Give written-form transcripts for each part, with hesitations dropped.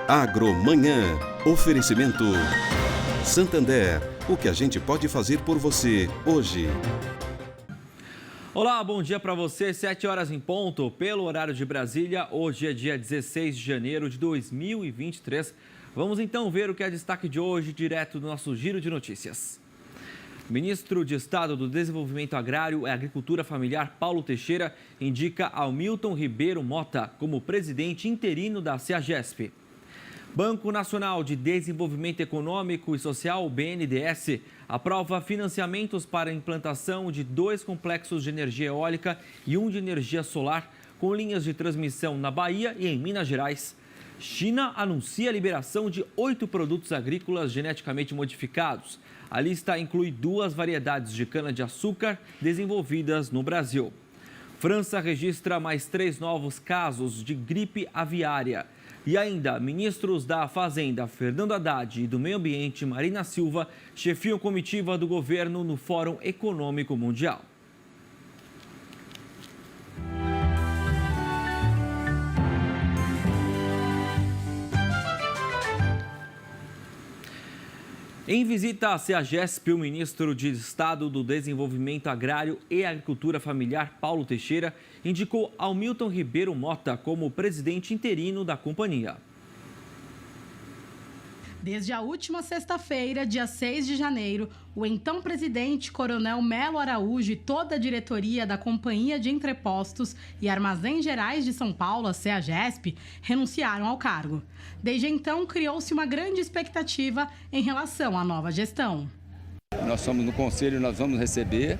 Agromanhã. Oferecimento Santander. O que a gente pode fazer por você hoje? Olá, bom dia para você. 7 horas em ponto, pelo horário de Brasília. Hoje é dia 16 de janeiro de 2023. Vamos então ver o que é destaque de hoje, direto do nosso Giro de Notícias. O ministro de Estado do Desenvolvimento Agrário e Agricultura Familiar, Paulo Teixeira, indica Hamilton Ribeiro Mota como presidente interino da CEAGESP. Banco Nacional de Desenvolvimento Econômico e Social, o BNDES, aprova financiamentos para a implantação de 2 complexos de energia eólica e 1 de energia solar, com linhas de transmissão na Bahia e em Minas Gerais. China anuncia a liberação de 8 produtos agrícolas geneticamente modificados. A lista inclui 2 variedades de cana-de-açúcar desenvolvidas no Brasil. França registra mais 3 novos casos de gripe aviária. E ainda, ministros da Fazenda, Fernando Haddad, e do Meio Ambiente, Marina Silva, chefiam comitiva do governo no Fórum Econômico Mundial. Em visita à CEAGESP, o ministro de Estado do Desenvolvimento Agrário e Agricultura Familiar, Paulo Teixeira, indicou Hamilton Ribeiro Mota como presidente interino da companhia. Desde a última sexta-feira, dia 6 de janeiro, o então presidente Coronel Melo Araújo e toda a diretoria da Companhia de Entrepostos e Armazéns Gerais de São Paulo, a CEAGESP, renunciaram ao cargo. Desde então, criou-se uma grande expectativa em relação à nova gestão. Nós somos no conselho, nós vamos receber,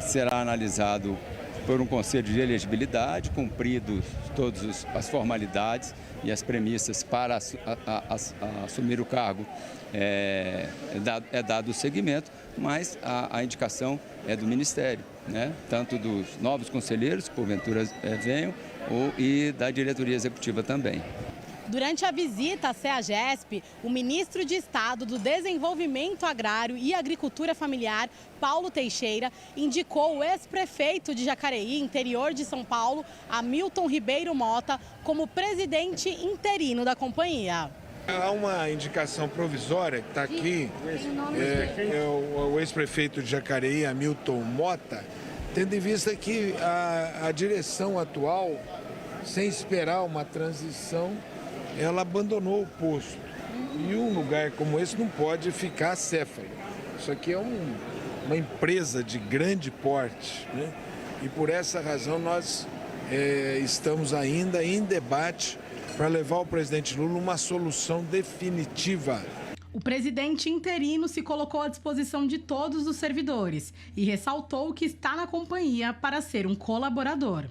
será analisado por um conselho de elegibilidade, cumpridos todas as formalidades e as premissas para assumir o cargo. É dado o segmento, mas a indicação é do Ministério, né? Tanto dos novos conselheiros, que porventura venham, e da diretoria executiva também. Durante a visita à CEAGESP, o ministro de Estado do Desenvolvimento Agrário e Agricultura Familiar, Paulo Teixeira, indicou o ex-prefeito de Jacareí, interior de São Paulo, Hamilton Ribeiro Mota, como presidente interino da companhia. Há uma indicação provisória que está aqui, o ex-prefeito de Jacareí, Hamilton Mota, tendo em vista que a direção atual, sem esperar uma transição, ela abandonou o posto. E um lugar como esse não pode ficar acéfalo. Isso aqui é uma empresa de grande porte, né? E por essa razão nós estamos ainda em debate para levar ao presidente Lula uma solução definitiva. O presidente interino se colocou à disposição de todos os servidores e ressaltou que está na companhia para ser um colaborador.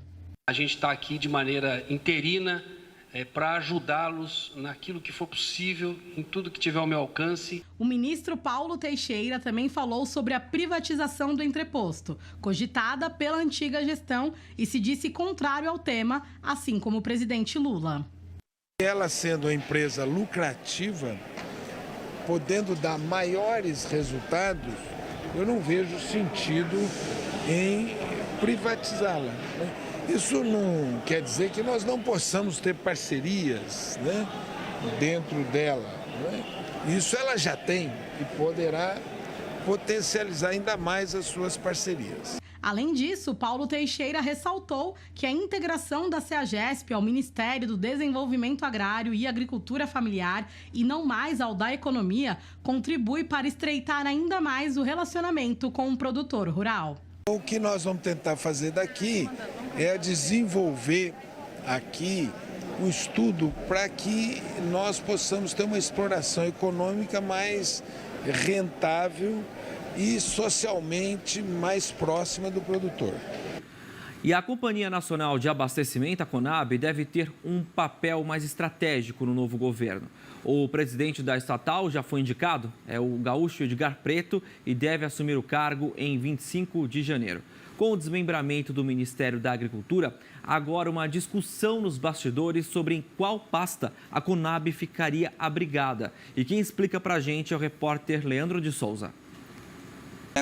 A gente está aqui de maneira interina, para ajudá-los naquilo que for possível, em tudo que tiver ao meu alcance. O ministro Paulo Teixeira também falou sobre a privatização do entreposto, cogitada pela antiga gestão, e se disse contrário ao tema, assim como o presidente Lula. Ela sendo uma empresa lucrativa, podendo dar maiores resultados, eu não vejo sentido em privatizá-la, né? Isso não quer dizer que nós não possamos ter parcerias, né, dentro dela, né? Isso ela já tem e poderá potencializar ainda mais as suas parcerias. Além disso, Paulo Teixeira ressaltou que a integração da CEAGESP ao Ministério do Desenvolvimento Agrário e Agricultura Familiar e não mais ao da Economia contribui para estreitar ainda mais o relacionamento com o produtor rural. O que nós vamos tentar fazer daqui é desenvolver aqui um estudo para que nós possamos ter uma exploração econômica mais rentável e socialmente mais próxima do produtor. E a Companhia Nacional de Abastecimento, a Conab, deve ter um papel mais estratégico no novo governo. O presidente da estatal já foi indicado, é o gaúcho Edgar Preto, e deve assumir o cargo em 25 de janeiro. Com o desmembramento do Ministério da Agricultura, agora uma discussão nos bastidores sobre em qual pasta a Conab ficaria abrigada. E quem explica pra gente é o repórter Leandro de Souza.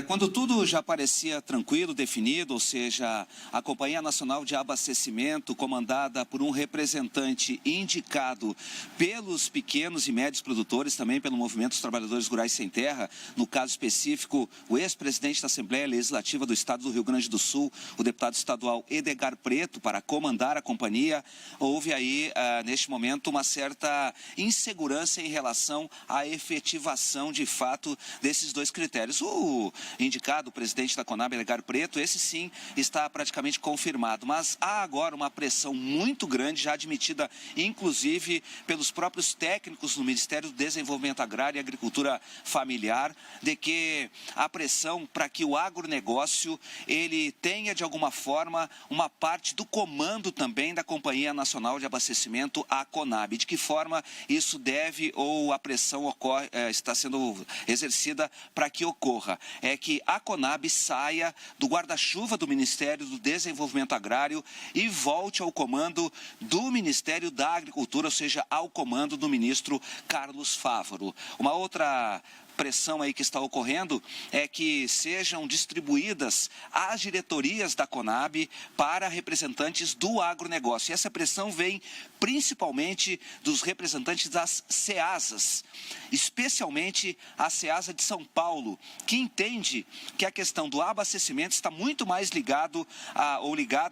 Quando tudo já parecia tranquilo, definido, ou seja, a Companhia Nacional de Abastecimento, comandada por um representante indicado pelos pequenos e médios produtores, também pelo Movimento dos Trabalhadores Rurais Sem Terra, no caso específico, o ex-presidente da Assembleia Legislativa do Estado do Rio Grande do Sul, o deputado estadual Edgar Preto, para comandar a companhia, houve aí, neste momento, uma certa insegurança em relação à efetivação, de fato, desses dois critérios. O indicado, o presidente da Conab, Edgar Preto, esse sim está praticamente confirmado, mas há agora uma pressão muito grande, já admitida inclusive pelos próprios técnicos no Ministério do Desenvolvimento Agrário e Agricultura Familiar, de que a pressão para que o agronegócio ele tenha de alguma forma uma parte do comando também da Companhia Nacional de Abastecimento, a Conab. De que forma isso deve ou a pressão está sendo exercida para que ocorra? É que a Conab saia do guarda-chuva do Ministério do Desenvolvimento Agrário e volte ao comando do Ministério da Agricultura, ou seja, ao comando do ministro Carlos Fávaro. Uma outra pressão aí que está ocorrendo é que sejam distribuídas as diretorias da Conab para representantes do agronegócio. E essa pressão vem principalmente dos representantes das CEASAs, especialmente a CEASA de São Paulo, que entende que a questão do abastecimento está muito mais ligado,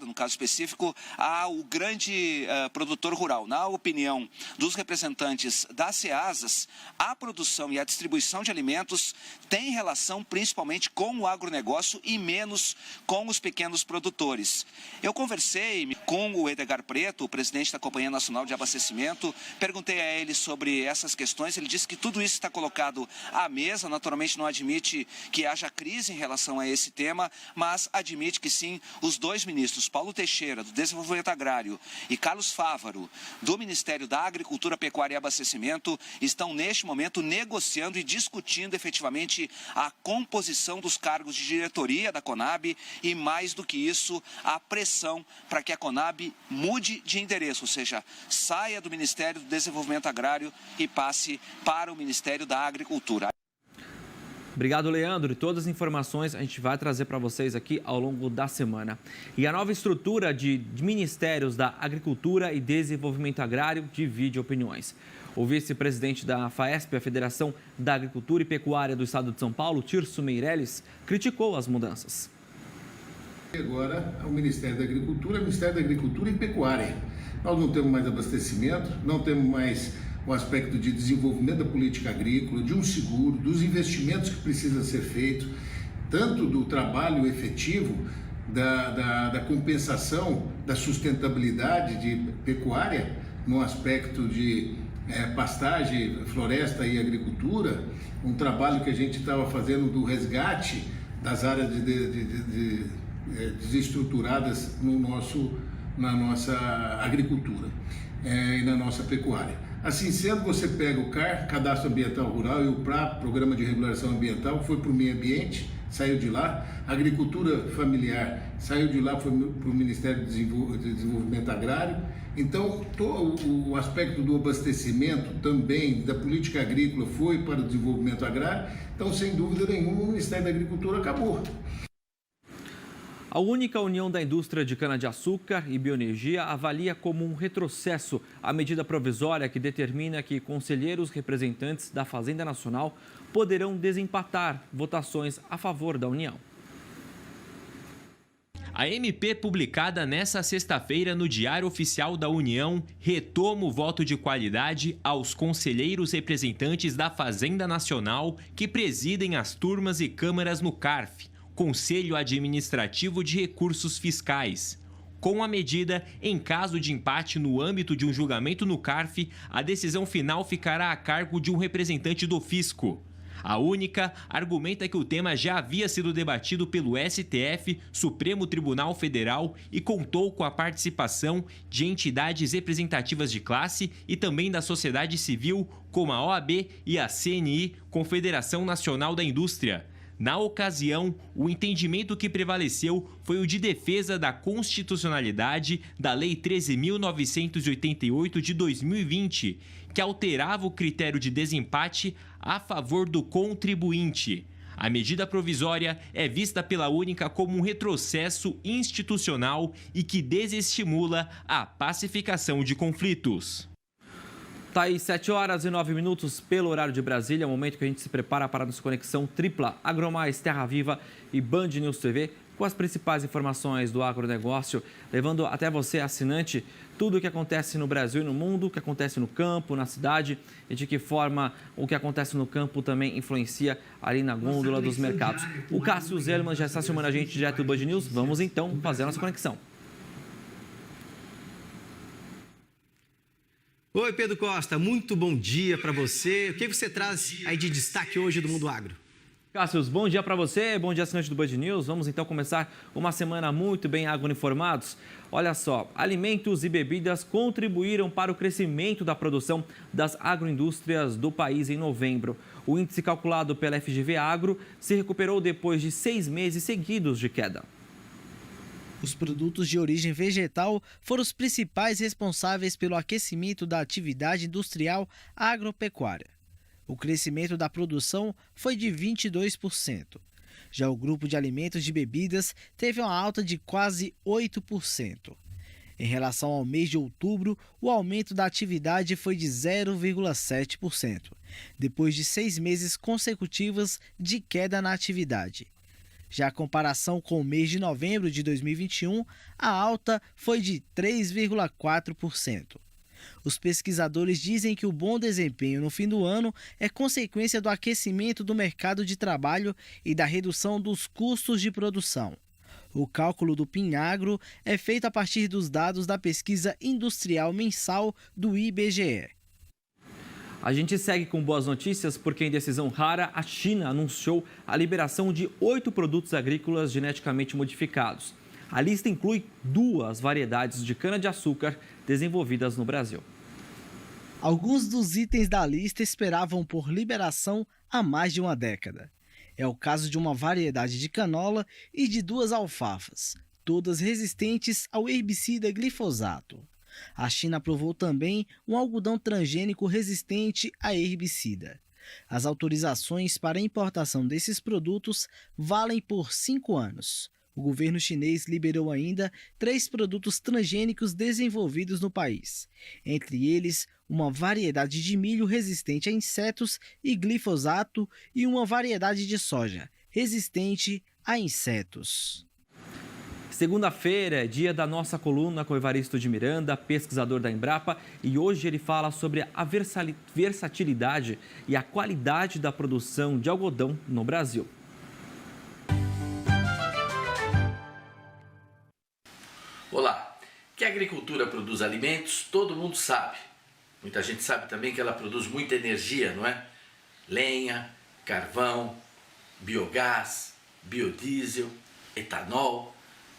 no caso específico, ao grande produtor rural. Na opinião dos representantes das CEASAs, a produção e a distribuição de alimentos tem relação principalmente com o agronegócio e menos com os pequenos produtores. Eu conversei com o Edgar Preto, o presidente da Companhia Nacional de Abastecimento, perguntei a ele sobre essas questões, ele disse que tudo isso está colocado à mesa, naturalmente não admite que haja crise em relação a esse tema, mas admite que sim, os dois ministros, Paulo Teixeira, do Desenvolvimento Agrário, e Carlos Fávaro, do Ministério da Agricultura, Pecuária e Abastecimento, estão neste momento negociando e discutindo efetivamente a composição dos cargos de diretoria da Conab e, mais do que isso, a pressão para que a Conab mude de endereço, ou seja, saia do Ministério do Desenvolvimento Agrário e passe para o Ministério da Agricultura. Obrigado, Leandro. E todas as informações a gente vai trazer para vocês aqui ao longo da semana. E a nova estrutura de ministérios da Agricultura e Desenvolvimento Agrário divide opiniões. O vice-presidente da FAESP, a Federação da Agricultura e Pecuária do Estado de São Paulo, Tirso Meirelles, criticou as mudanças. Agora, o Ministério da Agricultura, Ministério da Agricultura e Pecuária. Nós não temos mais abastecimento, não temos mais o aspecto de desenvolvimento da política agrícola, de um seguro, dos investimentos que precisam ser feitos, tanto do trabalho efetivo, da compensação, da sustentabilidade de pecuária, no aspecto de pastagem, floresta e agricultura, um trabalho que a gente estava fazendo do resgate das áreas desestruturadas na nossa agricultura e na nossa pecuária. Assim sendo, você pega o CAR, Cadastro Ambiental Rural, e o PRA, Programa de Regulação Ambiental, foi para o meio ambiente, saiu de lá. A agricultura familiar saiu de lá, foi para o Ministério do Desenvolvimento Agrário. Então, o aspecto do abastecimento também, da política agrícola, foi para o desenvolvimento agrário. Então, sem dúvida nenhuma, o Ministério da Agricultura acabou. A única União da Indústria de Cana-de-Açúcar e Bioenergia avalia como um retrocesso a medida provisória que determina que conselheiros representantes da Fazenda Nacional poderão desempatar votações a favor da União. A MP, publicada nesta sexta-feira no Diário Oficial da União, retoma o voto de qualidade aos conselheiros representantes da Fazenda Nacional que presidem as turmas e câmaras no CARF, Conselho Administrativo de Recursos Fiscais. Com a medida, em caso de empate no âmbito de um julgamento no CARF, a decisão final ficará a cargo de um representante do fisco. A única argumenta que o tema já havia sido debatido pelo STF, Supremo Tribunal Federal, e contou com a participação de entidades representativas de classe e também da sociedade civil, como a OAB e a CNI, Confederação Nacional da Indústria. Na ocasião, o entendimento que prevaleceu foi o de defesa da constitucionalidade da Lei 13.988 de 2020, que alterava o critério de desempate a favor do contribuinte. A medida provisória é vista pela Única como um retrocesso institucional e que desestimula a pacificação de conflitos. Tá aí 7h09 pelo horário de Brasília, é o momento que a gente se prepara para a nossa conexão tripla Agromais, Terra Viva e Band News TV, com as principais informações do agronegócio, levando até você, assinante, tudo o que acontece no Brasil e no mundo, o que acontece no campo, na cidade e de que forma o que acontece no campo também influencia ali na gôndola dos mercados. O Cássio Zelman já está chamando a gente direto do Band News. Vamos então fazer a nossa conexão. Oi, Pedro Costa, muito bom dia para você. O que você traz aí de destaque hoje do Mundo Agro? Cássio, bom dia para você, bom dia, assinante do Band News. Vamos então começar uma semana muito bem agro-informados. Olha só, alimentos e bebidas contribuíram para o crescimento da produção das agroindústrias do país em novembro. O índice calculado pela FGV Agro se recuperou depois de 6 meses seguidos de queda. Os produtos de origem vegetal foram os principais responsáveis pelo aquecimento da atividade industrial agropecuária. O crescimento da produção foi de 22%. Já o grupo de alimentos e bebidas teve uma alta de quase 8%. Em relação ao mês de outubro, o aumento da atividade foi de 0,7%, depois de 6 meses consecutivos de queda na atividade. Já a comparação com o mês de novembro de 2021, a alta foi de 3,4%. Os pesquisadores dizem que o bom desempenho no fim do ano é consequência do aquecimento do mercado de trabalho e da redução dos custos de produção. O cálculo do PINAGRO é feito a partir dos dados da pesquisa industrial mensal do IBGE. A gente segue com boas notícias porque, em decisão rara, a China anunciou a liberação de 8 produtos agrícolas geneticamente modificados. A lista inclui 2 variedades de cana-de-açúcar desenvolvidas no Brasil. Alguns dos itens da lista esperavam por liberação há mais de uma década. É o caso de uma variedade de canola e de 2 alfafas, todas resistentes ao herbicida glifosato. A China aprovou também um algodão transgênico resistente a herbicida. As autorizações para a importação desses produtos valem por 5 anos. O governo chinês liberou ainda 3 produtos transgênicos desenvolvidos no país, entre eles uma variedade de milho resistente a insetos e glifosato e uma variedade de soja resistente a insetos. Segunda-feira é dia da nossa coluna com o Evaristo de Miranda, pesquisador da Embrapa, e hoje ele fala sobre a versatilidade e a qualidade da produção de algodão no Brasil. Olá, que a agricultura produz alimentos, todo mundo sabe. Muita gente sabe também que ela produz muita energia, não é? Lenha, carvão, biogás, biodiesel, etanol.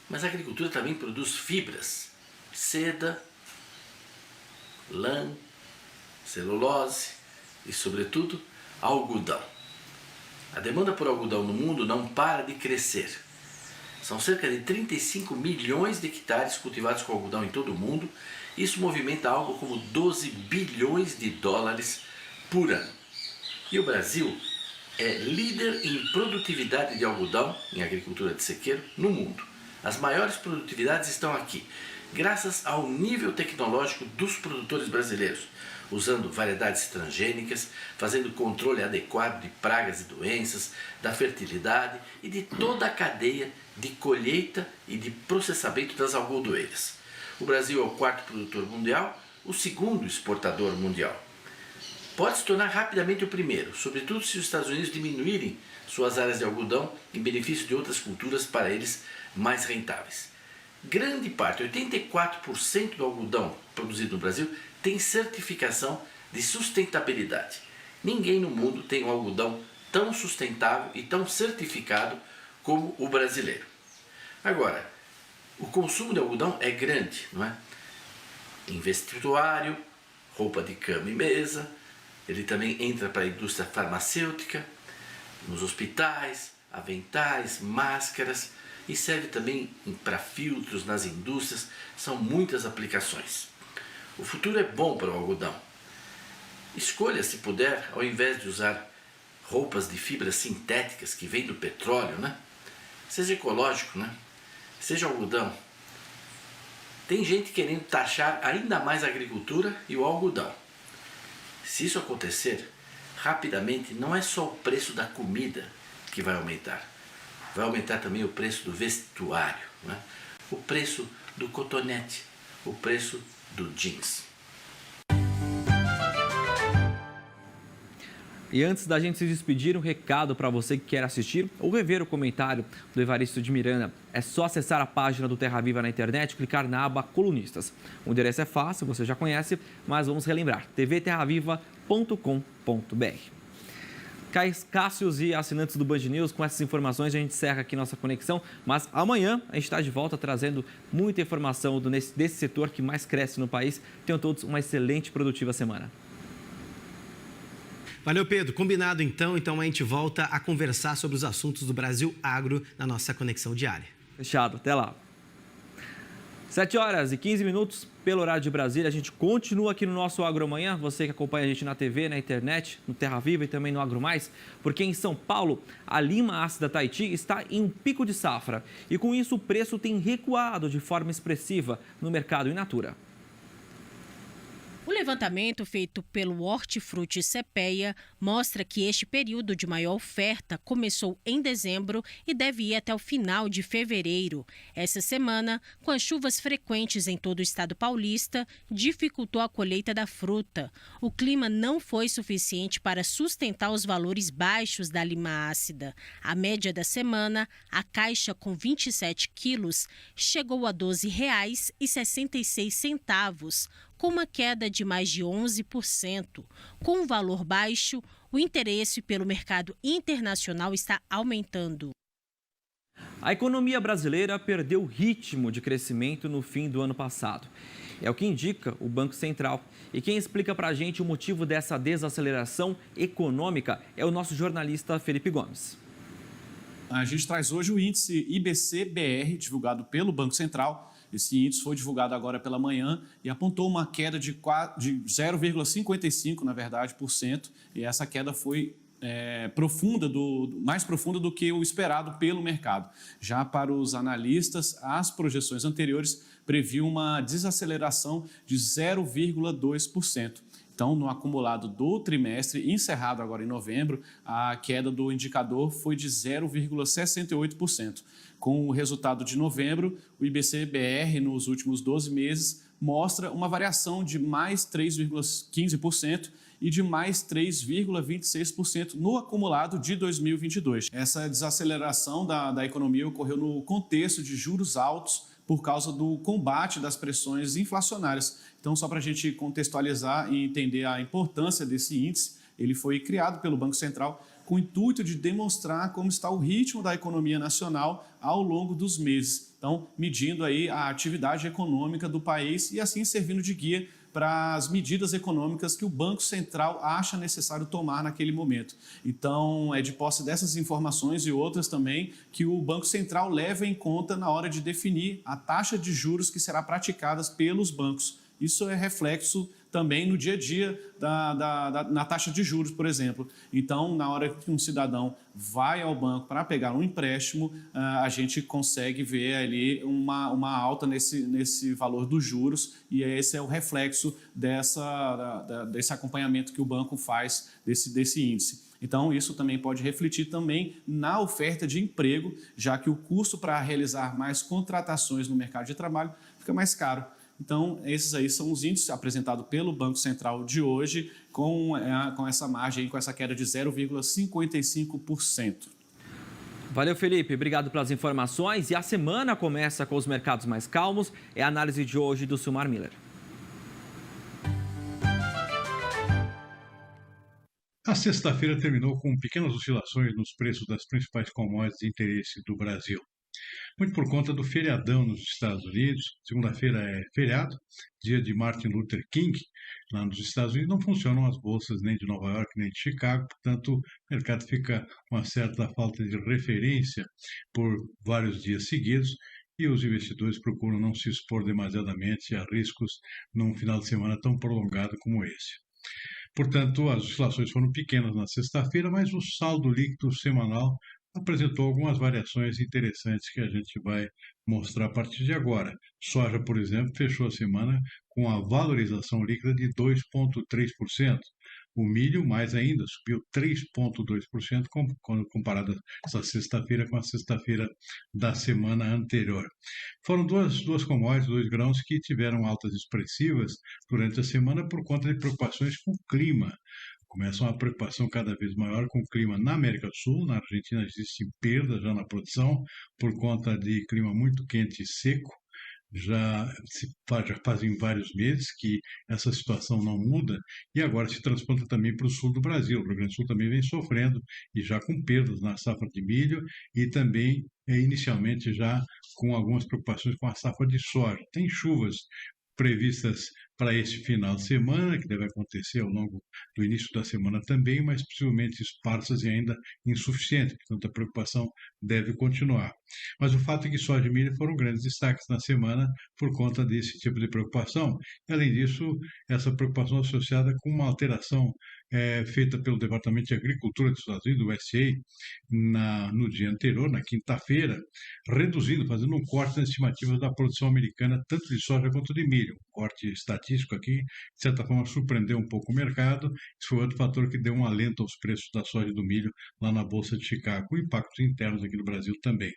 Mas a agricultura também produz fibras, seda, lã, celulose e, sobretudo, algodão. A demanda por algodão no mundo não para de crescer. São cerca de 35 milhões de hectares cultivados com algodão em todo o mundo. Isso movimenta algo como 12 bilhões de dólares por ano. E o Brasil é líder em produtividade de algodão, em agricultura de sequeiro, no mundo. As maiores produtividades estão aqui, graças ao nível tecnológico dos produtores brasileiros, usando variedades transgênicas, fazendo controle adequado de pragas e doenças, da fertilidade e de toda a cadeia de colheita e de processamento das algodoeiras. O Brasil é o 4º produtor mundial, o 2º exportador mundial. Pode se tornar rapidamente o primeiro, sobretudo se os Estados Unidos diminuírem suas áreas de algodão em benefício de outras culturas para eles mais rentáveis. Grande parte, 84% do algodão produzido no Brasil tem certificação de sustentabilidade. Ninguém no mundo tem um algodão tão sustentável e tão certificado como o brasileiro. Agora, o consumo de algodão é grande, não é? Em vestuário, roupa de cama e mesa, ele também entra para a indústria farmacêutica, nos hospitais, aventais, máscaras, e serve também para filtros nas indústrias. São muitas aplicações. O futuro é bom para o algodão. Escolha, se puder, ao invés de usar roupas de fibras sintéticas que vêm do petróleo, né? Seja ecológico, né? Seja algodão. Tem gente querendo taxar ainda mais a agricultura e o algodão. Se isso acontecer, rapidamente não é só o preço da comida que vai aumentar. Vai aumentar também o preço do vestuário, né? O preço do cotonete, o preço do jeans. E antes da gente se despedir, um recado para você que quer assistir ou rever o comentário do Evaristo de Miranda. É só acessar a página do Terra Viva na internet e clicar na aba Colunistas. O endereço é fácil, você já conhece, mas vamos relembrar: tvterraviva.com.br. Cássios e assinantes do Band News, com essas informações a gente encerra aqui nossa conexão, mas amanhã a gente está de volta trazendo muita informação desse setor que mais cresce no país. Tenham todos uma excelente e produtiva semana. Valeu, Pedro. Combinado, então. Então a gente volta a conversar sobre os assuntos do Brasil Agro na nossa conexão diária. Fechado. Até lá. 7h15 pelo horário de Brasília. A gente continua aqui no nosso Agro Amanhã. Você que acompanha a gente na TV, na internet, no Terra Viva e também no Agro Mais. Porque em São Paulo, a lima ácida Tahiti está em um pico de safra. E com isso o preço tem recuado de forma expressiva no mercado in natura. O levantamento feito pelo Hortifruti CPEA mostra que este período de maior oferta começou em dezembro e deve ir até o final de fevereiro. Essa semana, com as chuvas frequentes em todo o estado paulista, dificultou a colheita da fruta. O clima não foi suficiente para sustentar os valores baixos da lima ácida. A média da semana, a caixa com 27 quilos, chegou a R$ 12,66, com uma queda de mais de 11%. Com um valor baixo, o interesse pelo mercado internacional está aumentando. A economia brasileira perdeu o ritmo de crescimento no fim do ano passado. É o que indica o Banco Central. E quem explica para a gente o motivo dessa desaceleração econômica é o nosso jornalista Felipe Gomes. A gente traz hoje o índice IBC-BR, divulgado pelo Banco Central. Esse índice foi divulgado agora pela manhã e apontou uma queda de 0,55%, na verdade, por cento. E essa queda foi mais profunda do que o esperado pelo mercado. Já para os analistas, as projeções anteriores previam uma desaceleração de 0,2%. Então, no acumulado do trimestre, encerrado agora em novembro, a queda do indicador foi de 0,68%. Com o resultado de novembro, o IBC-BR nos últimos 12 meses mostra uma variação de mais 3,15% e de mais 3,26% no acumulado de 2022. Essa desaceleração da economia ocorreu no contexto de juros altos por causa do combate das pressões inflacionárias. Então, só para a gente contextualizar e entender a importância desse índice, ele foi criado pelo Banco Central com o intuito de demonstrar como está o ritmo da economia nacional ao longo dos meses. Então, medindo aí a atividade econômica do país e assim servindo de guia para as medidas econômicas que o Banco Central acha necessário tomar naquele momento. Então, é de posse dessas informações e outras também que o Banco Central leva em conta na hora de definir a taxa de juros que será praticada pelos bancos. Isso é reflexo também no dia a dia na taxa de juros, por exemplo. Então, na hora que um cidadão vai ao banco para pegar um empréstimo, a gente consegue ver ali uma alta nesse valor dos juros e esse é o reflexo desse acompanhamento que o banco faz desse índice. Então, isso também pode refletir também na oferta de emprego, já que o custo para realizar mais contratações no mercado de trabalho fica mais caro. Então, esses aí são os índices apresentados pelo Banco Central de hoje, com essa margem, com essa queda de 0,55%. Valeu, Felipe. Obrigado pelas informações. E a semana começa com os mercados mais calmos. É a análise de hoje do Silmar Miller. A sexta-feira terminou com pequenas oscilações nos preços das principais commodities de interesse do Brasil. Muito por conta do feriadão nos Estados Unidos. Segunda-feira é feriado, dia de Martin Luther King. Lá nos Estados Unidos não funcionam as bolsas nem de Nova York nem de Chicago, portanto o mercado fica com uma certa falta de referência por vários dias seguidos e os investidores procuram não se expor demasiadamente a riscos num final de semana tão prolongado como esse. Portanto, as oscilações foram pequenas na sexta-feira, mas o saldo líquido semanal apresentou algumas variações interessantes que a gente vai mostrar a partir de agora. Soja, por exemplo, fechou a semana com a valorização líquida de 2,3%. O milho, mais ainda, subiu 3,2% quando comparado essa sexta-feira com a sexta-feira da semana anterior. Foram duas commodities, 2 grãos, que tiveram altas expressivas durante a semana por conta de preocupações com o clima. Começa uma preocupação cada vez maior com o clima na América do Sul. Na Argentina existe perda já na produção por conta de clima muito quente e seco. Já fazem vários meses que essa situação não muda e agora se transplanta também para o sul do Brasil. O Rio Grande do Sul também vem sofrendo e já com perdas na safra de milho e também inicialmente já com algumas preocupações com a safra de soja. Tem chuvas previstas para esse final de semana, que deve acontecer ao longo do início da semana também, mas possivelmente esparsas e ainda insuficientes, portanto a preocupação deve continuar. Mas o fato é que soja e milho foram grandes destaques na semana por conta desse tipo de preocupação. E, além disso, essa preocupação associada com uma alteração feita pelo Departamento de Agricultura dos Estados Unidos, o USDA, no dia anterior, na quinta-feira, fazendo um corte nas estimativas da produção americana, tanto de soja quanto de milho. Um corte estatístico aqui, de certa forma, surpreendeu um pouco o mercado. Isso foi outro fator que deu um alento aos preços da soja e do milho lá na Bolsa de Chicago, com impactos internos aqui no Brasil também. O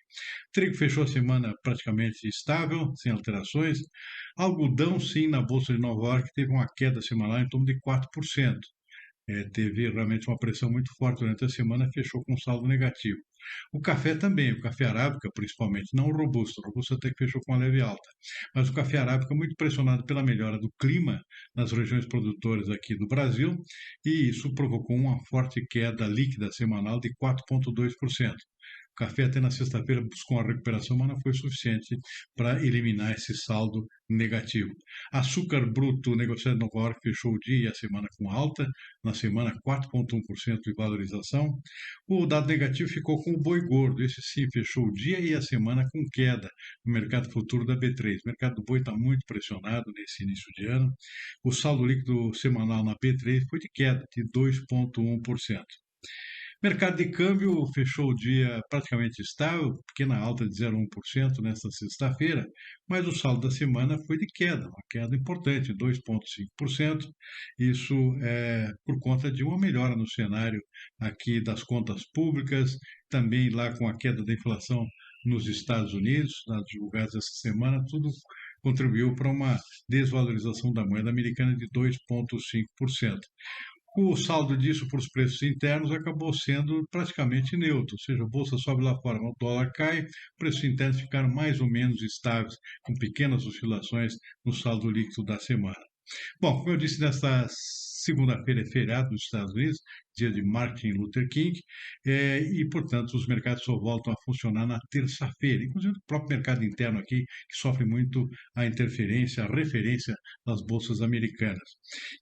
trigo fechou a semana praticamente estável, sem alterações. Algodão, sim, na Bolsa de Nova York, teve uma queda semanal em torno de 4%. Teve realmente uma pressão muito forte durante a semana, fechou com um saldo negativo. O café também, o café arábica principalmente, não o robusto até que fechou com uma leve alta, mas o café arábica muito pressionado pela melhora do clima nas regiões produtoras aqui do Brasil e isso provocou uma forte queda líquida semanal de 4,2%. O café até na sexta-feira buscou uma recuperação, mas não foi suficiente para eliminar esse saldo negativo. Açúcar bruto negociado em Nova York fechou o dia e a semana com alta, na semana 4,1% de valorização. O dado negativo ficou com o boi gordo, esse sim fechou o dia e a semana com queda no mercado futuro da B3. O mercado do boi está muito pressionado nesse início de ano. O saldo líquido semanal na B3 foi de queda de 2,1%. Mercado de câmbio fechou o dia praticamente estável, pequena alta de 0,1% nesta sexta-feira, mas o saldo da semana foi de queda, uma queda importante, 2,5%. Isso é por conta de uma melhora no cenário aqui das contas públicas, também lá com a queda da inflação nos Estados Unidos, dados divulgados essa semana, tudo contribuiu para uma desvalorização da moeda americana de 2,5%. O saldo disso para os preços internos acabou sendo praticamente neutro, ou seja, a bolsa sobe lá fora, o dólar cai, preços internos ficaram mais ou menos estáveis, com pequenas oscilações no saldo líquido da semana. Bom, como eu disse, nesta segunda-feira é feriado nos Estados Unidos, dia de Martin Luther King, e, portanto, os mercados só voltam a funcionar na terça-feira, inclusive o próprio mercado interno aqui, que sofre muito a interferência, a referência das bolsas americanas.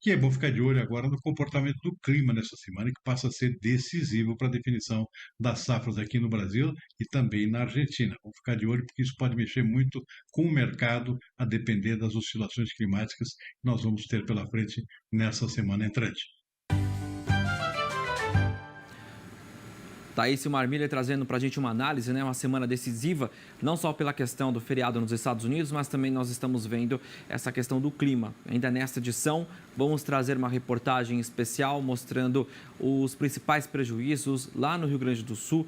E é bom ficar de olho agora no comportamento do clima nessa semana, que passa a ser decisivo para a definição das safras aqui no Brasil e também na Argentina. Vamos ficar de olho porque isso pode mexer muito com o mercado, a depender das oscilações climáticas que nós vamos ter pela frente nessa semana entrante. Thaís Marmilha trazendo para a gente uma análise, uma semana decisiva, não só pela questão do feriado nos Estados Unidos, mas também nós estamos vendo essa questão do clima. Ainda nesta edição, vamos trazer uma reportagem especial mostrando os principais prejuízos lá no Rio Grande do Sul,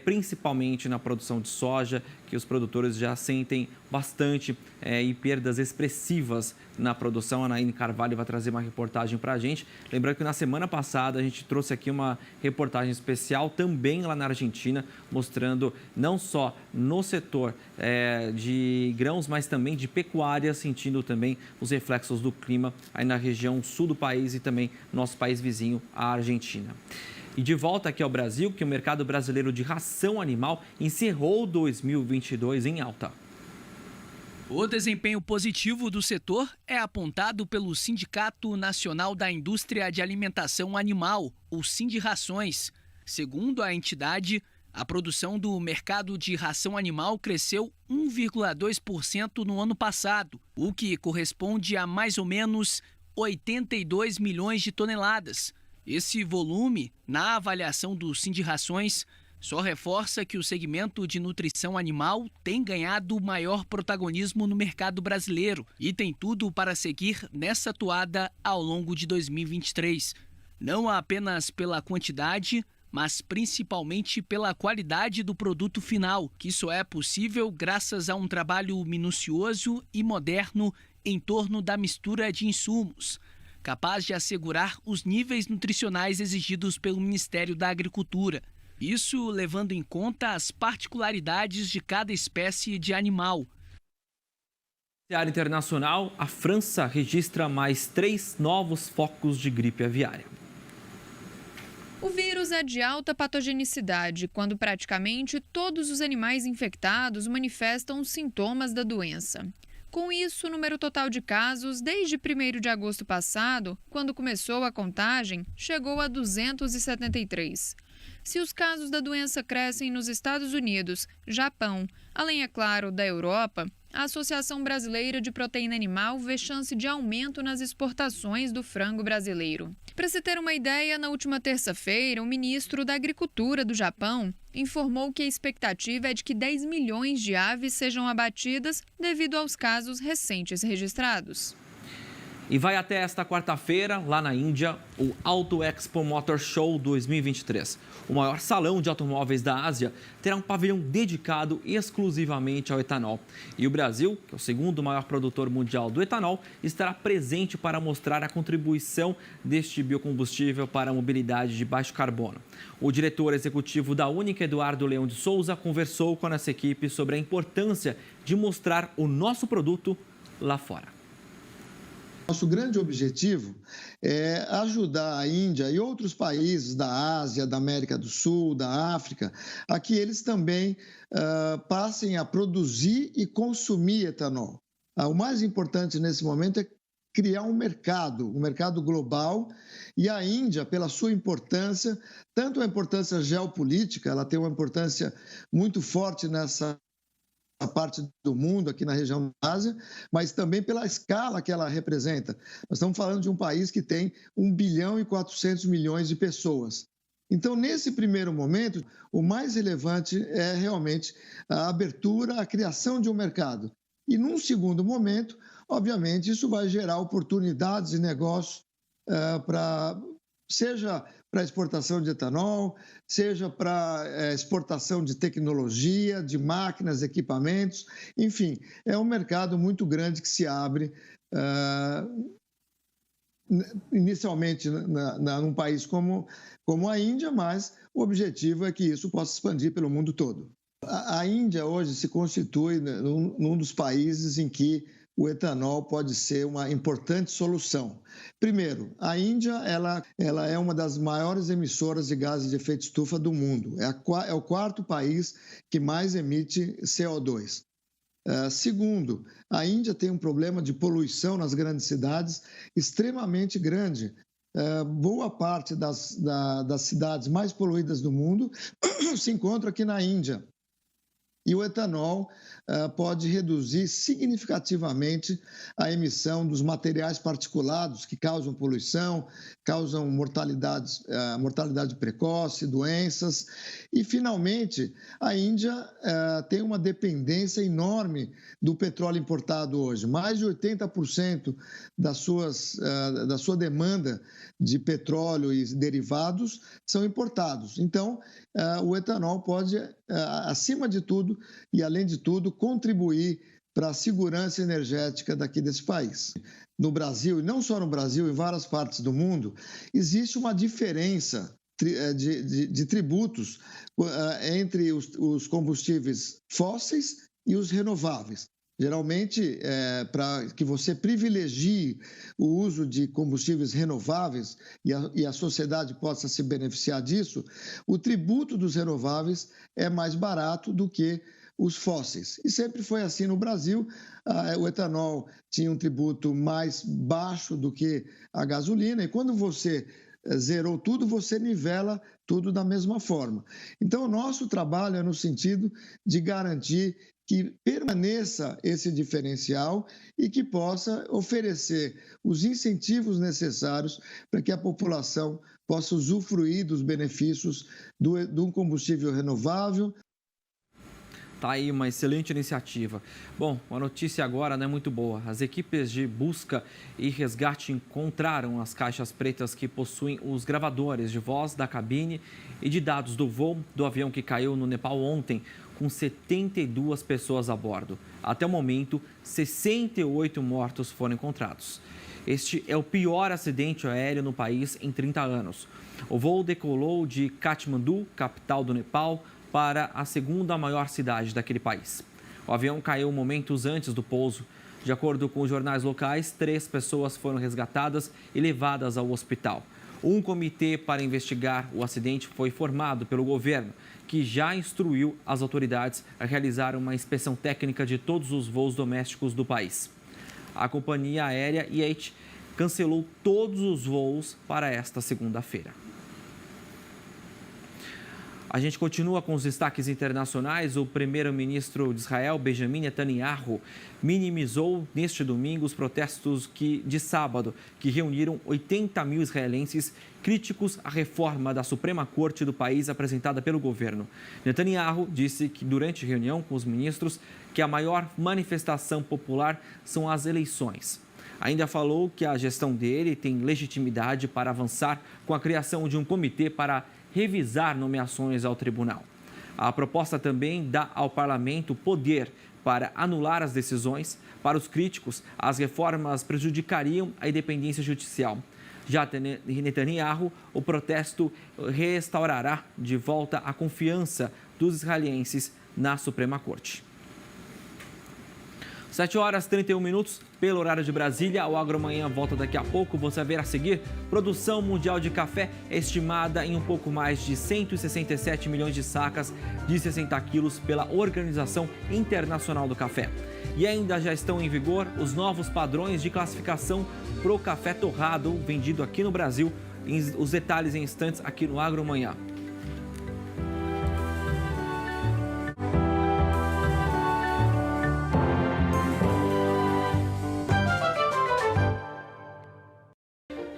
principalmente na produção de soja, que os produtores já sentem bastante e perdas expressivas na produção. A Anaíne Carvalho vai trazer uma reportagem para a gente. Lembrando que na semana passada a gente trouxe aqui uma reportagem especial também lá na Argentina, mostrando não só no setor de grãos, mas também de pecuária, sentindo também os reflexos do clima aí na região sul do país e também nosso país vizinho, a Argentina. E de volta aqui ao Brasil, que o mercado brasileiro de ração animal encerrou 2022 em alta. O desempenho positivo do setor é apontado pelo Sindicato Nacional da Indústria de Alimentação Animal, o Sindirrações. Segundo a entidade, a produção do mercado de ração animal cresceu 1,2% no ano passado, o que corresponde a mais ou menos 82 milhões de toneladas. Esse volume, na avaliação do Sindicações, só reforça que o segmento de nutrição animal tem ganhado maior protagonismo no mercado brasileiro e tem tudo para seguir nessa toada ao longo de 2023. Não apenas pela quantidade, mas principalmente pela qualidade do produto final, que só é possível graças a um trabalho minucioso e moderno em torno da mistura de insumos, capaz de assegurar os níveis nutricionais exigidos pelo Ministério da Agricultura. Isso levando em conta as particularidades de cada espécie de animal. Na área internacional, a França registra mais 3 novos focos de gripe aviária. O vírus é de alta patogenicidade, quando praticamente todos os animais infectados manifestam os sintomas da doença. Com isso, o número total de casos, desde 1º de agosto passado, quando começou a contagem, chegou a 273. Se os casos da doença crescem nos Estados Unidos, Japão, além, é claro, da Europa, a Associação Brasileira de Proteína Animal vê chance de aumento nas exportações do frango brasileiro. Para se ter uma ideia, na última terça-feira, o ministro da Agricultura do Japão informou que a expectativa é de que 10 milhões de aves sejam abatidas devido aos casos recentes registrados. E vai até esta quarta-feira, lá na Índia, o Auto Expo Motor Show 2023. O maior salão de automóveis da Ásia terá um pavilhão dedicado exclusivamente ao etanol. E o Brasil, que é o segundo maior produtor mundial do etanol, estará presente para mostrar a contribuição deste biocombustível para a mobilidade de baixo carbono. O diretor executivo da Única, Eduardo Leão de Souza, conversou com a nossa equipe sobre a importância de mostrar o nosso produto lá fora. Nosso grande objetivo é ajudar a Índia e outros países da Ásia, da América do Sul, da África, a que eles também passem a produzir e consumir etanol. O mais importante nesse momento é criar um mercado global, e a Índia, pela sua importância, tanto a importância geopolítica, ela tem uma importância muito forte nessa parte do mundo, aqui na região da Ásia, mas também pela escala que ela representa. Nós estamos falando de um país que tem 1 bilhão e 400 milhões de pessoas. Então, nesse primeiro momento, o mais relevante é realmente a abertura, a criação de um mercado. E num segundo momento, obviamente, isso vai gerar oportunidades de negócio seja para exportação de etanol, seja para exportação de tecnologia, de máquinas, equipamentos, enfim, é um mercado muito grande que se abre inicialmente num país como a Índia, mas o objetivo é que isso possa expandir pelo mundo todo. A Índia hoje se constitui num dos países em que o etanol pode ser uma importante solução. Primeiro, a Índia ela é uma das maiores emissoras de gases de efeito estufa do mundo. É o quarto país que mais emite CO2. Segundo, a Índia tem um problema de poluição nas grandes cidades extremamente grande. Boa parte das cidades mais poluídas do mundo se encontra aqui na Índia. E o etanol pode reduzir significativamente a emissão dos materiais particulados que causam poluição, causam mortalidade precoce, doenças. E, finalmente, a Índia tem uma dependência enorme do petróleo importado hoje. Mais de 80% da sua demanda de petróleo e derivados são importados. Então, o etanol pode, acima de tudo e além de tudo, contribuir para a segurança energética daqui desse país. No Brasil, e não só no Brasil, em várias partes do mundo, existe uma diferença de tributos entre os combustíveis fósseis e os renováveis. Geralmente, para que você privilegie o uso de combustíveis renováveis e a sociedade possa se beneficiar disso, o tributo dos renováveis é mais barato do que os fósseis. E sempre foi assim no Brasil. O etanol tinha um tributo mais baixo do que a gasolina, e quando você zerou tudo, você nivela tudo da mesma forma. Então, o nosso trabalho é no sentido de garantir que permaneça esse diferencial e que possa oferecer os incentivos necessários para que a população possa usufruir dos benefícios de um combustível renovável. Tá aí uma excelente iniciativa. Bom, a notícia agora não é muito boa. As equipes de busca e resgate encontraram as caixas pretas que possuem os gravadores de voz da cabine e de dados do voo do avião que caiu no Nepal ontem, com 72 pessoas a bordo. Até o momento, 68 mortos foram encontrados. Este é o pior acidente aéreo no país em 30 anos. O voo decolou de Katmandu, capital do Nepal, para a segunda maior cidade daquele país. O avião caiu momentos antes do pouso. De acordo com os jornais locais, 3 pessoas foram resgatadas e levadas ao hospital. Um comitê para investigar o acidente foi formado pelo governo, que já instruiu as autoridades a realizar uma inspeção técnica de todos os voos domésticos do país. A companhia aérea IAT cancelou todos os voos para esta segunda-feira. A gente continua com os destaques internacionais. O primeiro-ministro de Israel, Benjamin Netanyahu, minimizou neste domingo os protestos de sábado, que reuniram 80 mil israelenses críticos à reforma da Suprema Corte do país apresentada pelo governo. Netanyahu disse que durante a reunião com os ministros que a maior manifestação popular são as eleições. Ainda falou que a gestão dele tem legitimidade para avançar com a criação de um comitê para revisar nomeações ao tribunal. A proposta também dá ao parlamento poder para anular as decisões. Para os críticos, as reformas prejudicariam a independência judicial. Já Netanyahu, o protesto restaurará de volta a confiança dos israelenses na Suprema Corte. 7h31, pelo horário de Brasília. O Agromanhã volta daqui a pouco. Você vai ver a seguir: produção mundial de café é estimada em um pouco mais de 167 milhões de sacas de 60 quilos pela Organização Internacional do Café. E ainda já estão em vigor os novos padrões de classificação para o café torrado vendido aqui no Brasil. Os detalhes em instantes aqui no Agromanhã.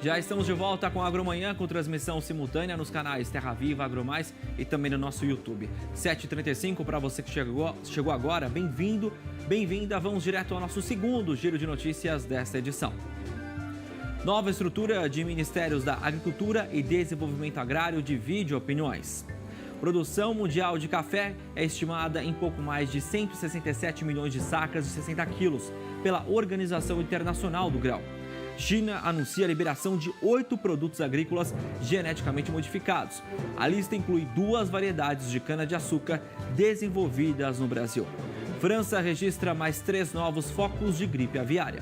Já estamos de volta com a Agromanhã, com transmissão simultânea nos canais Terra Viva, Agromais e também no nosso YouTube. 7h35, para você que chegou agora, bem-vindo, bem-vinda. Vamos direto ao nosso segundo giro de notícias desta edição. Nova estrutura de Ministérios da Agricultura e Desenvolvimento Agrário divide opiniões. Produção mundial de café é estimada em pouco mais de 167 milhões de sacas de 60 quilos pela Organização Internacional do Grão. China anuncia a liberação de 8 produtos agrícolas geneticamente modificados. A lista inclui 2 variedades de cana-de-açúcar desenvolvidas no Brasil. França registra mais 3 novos focos de gripe aviária.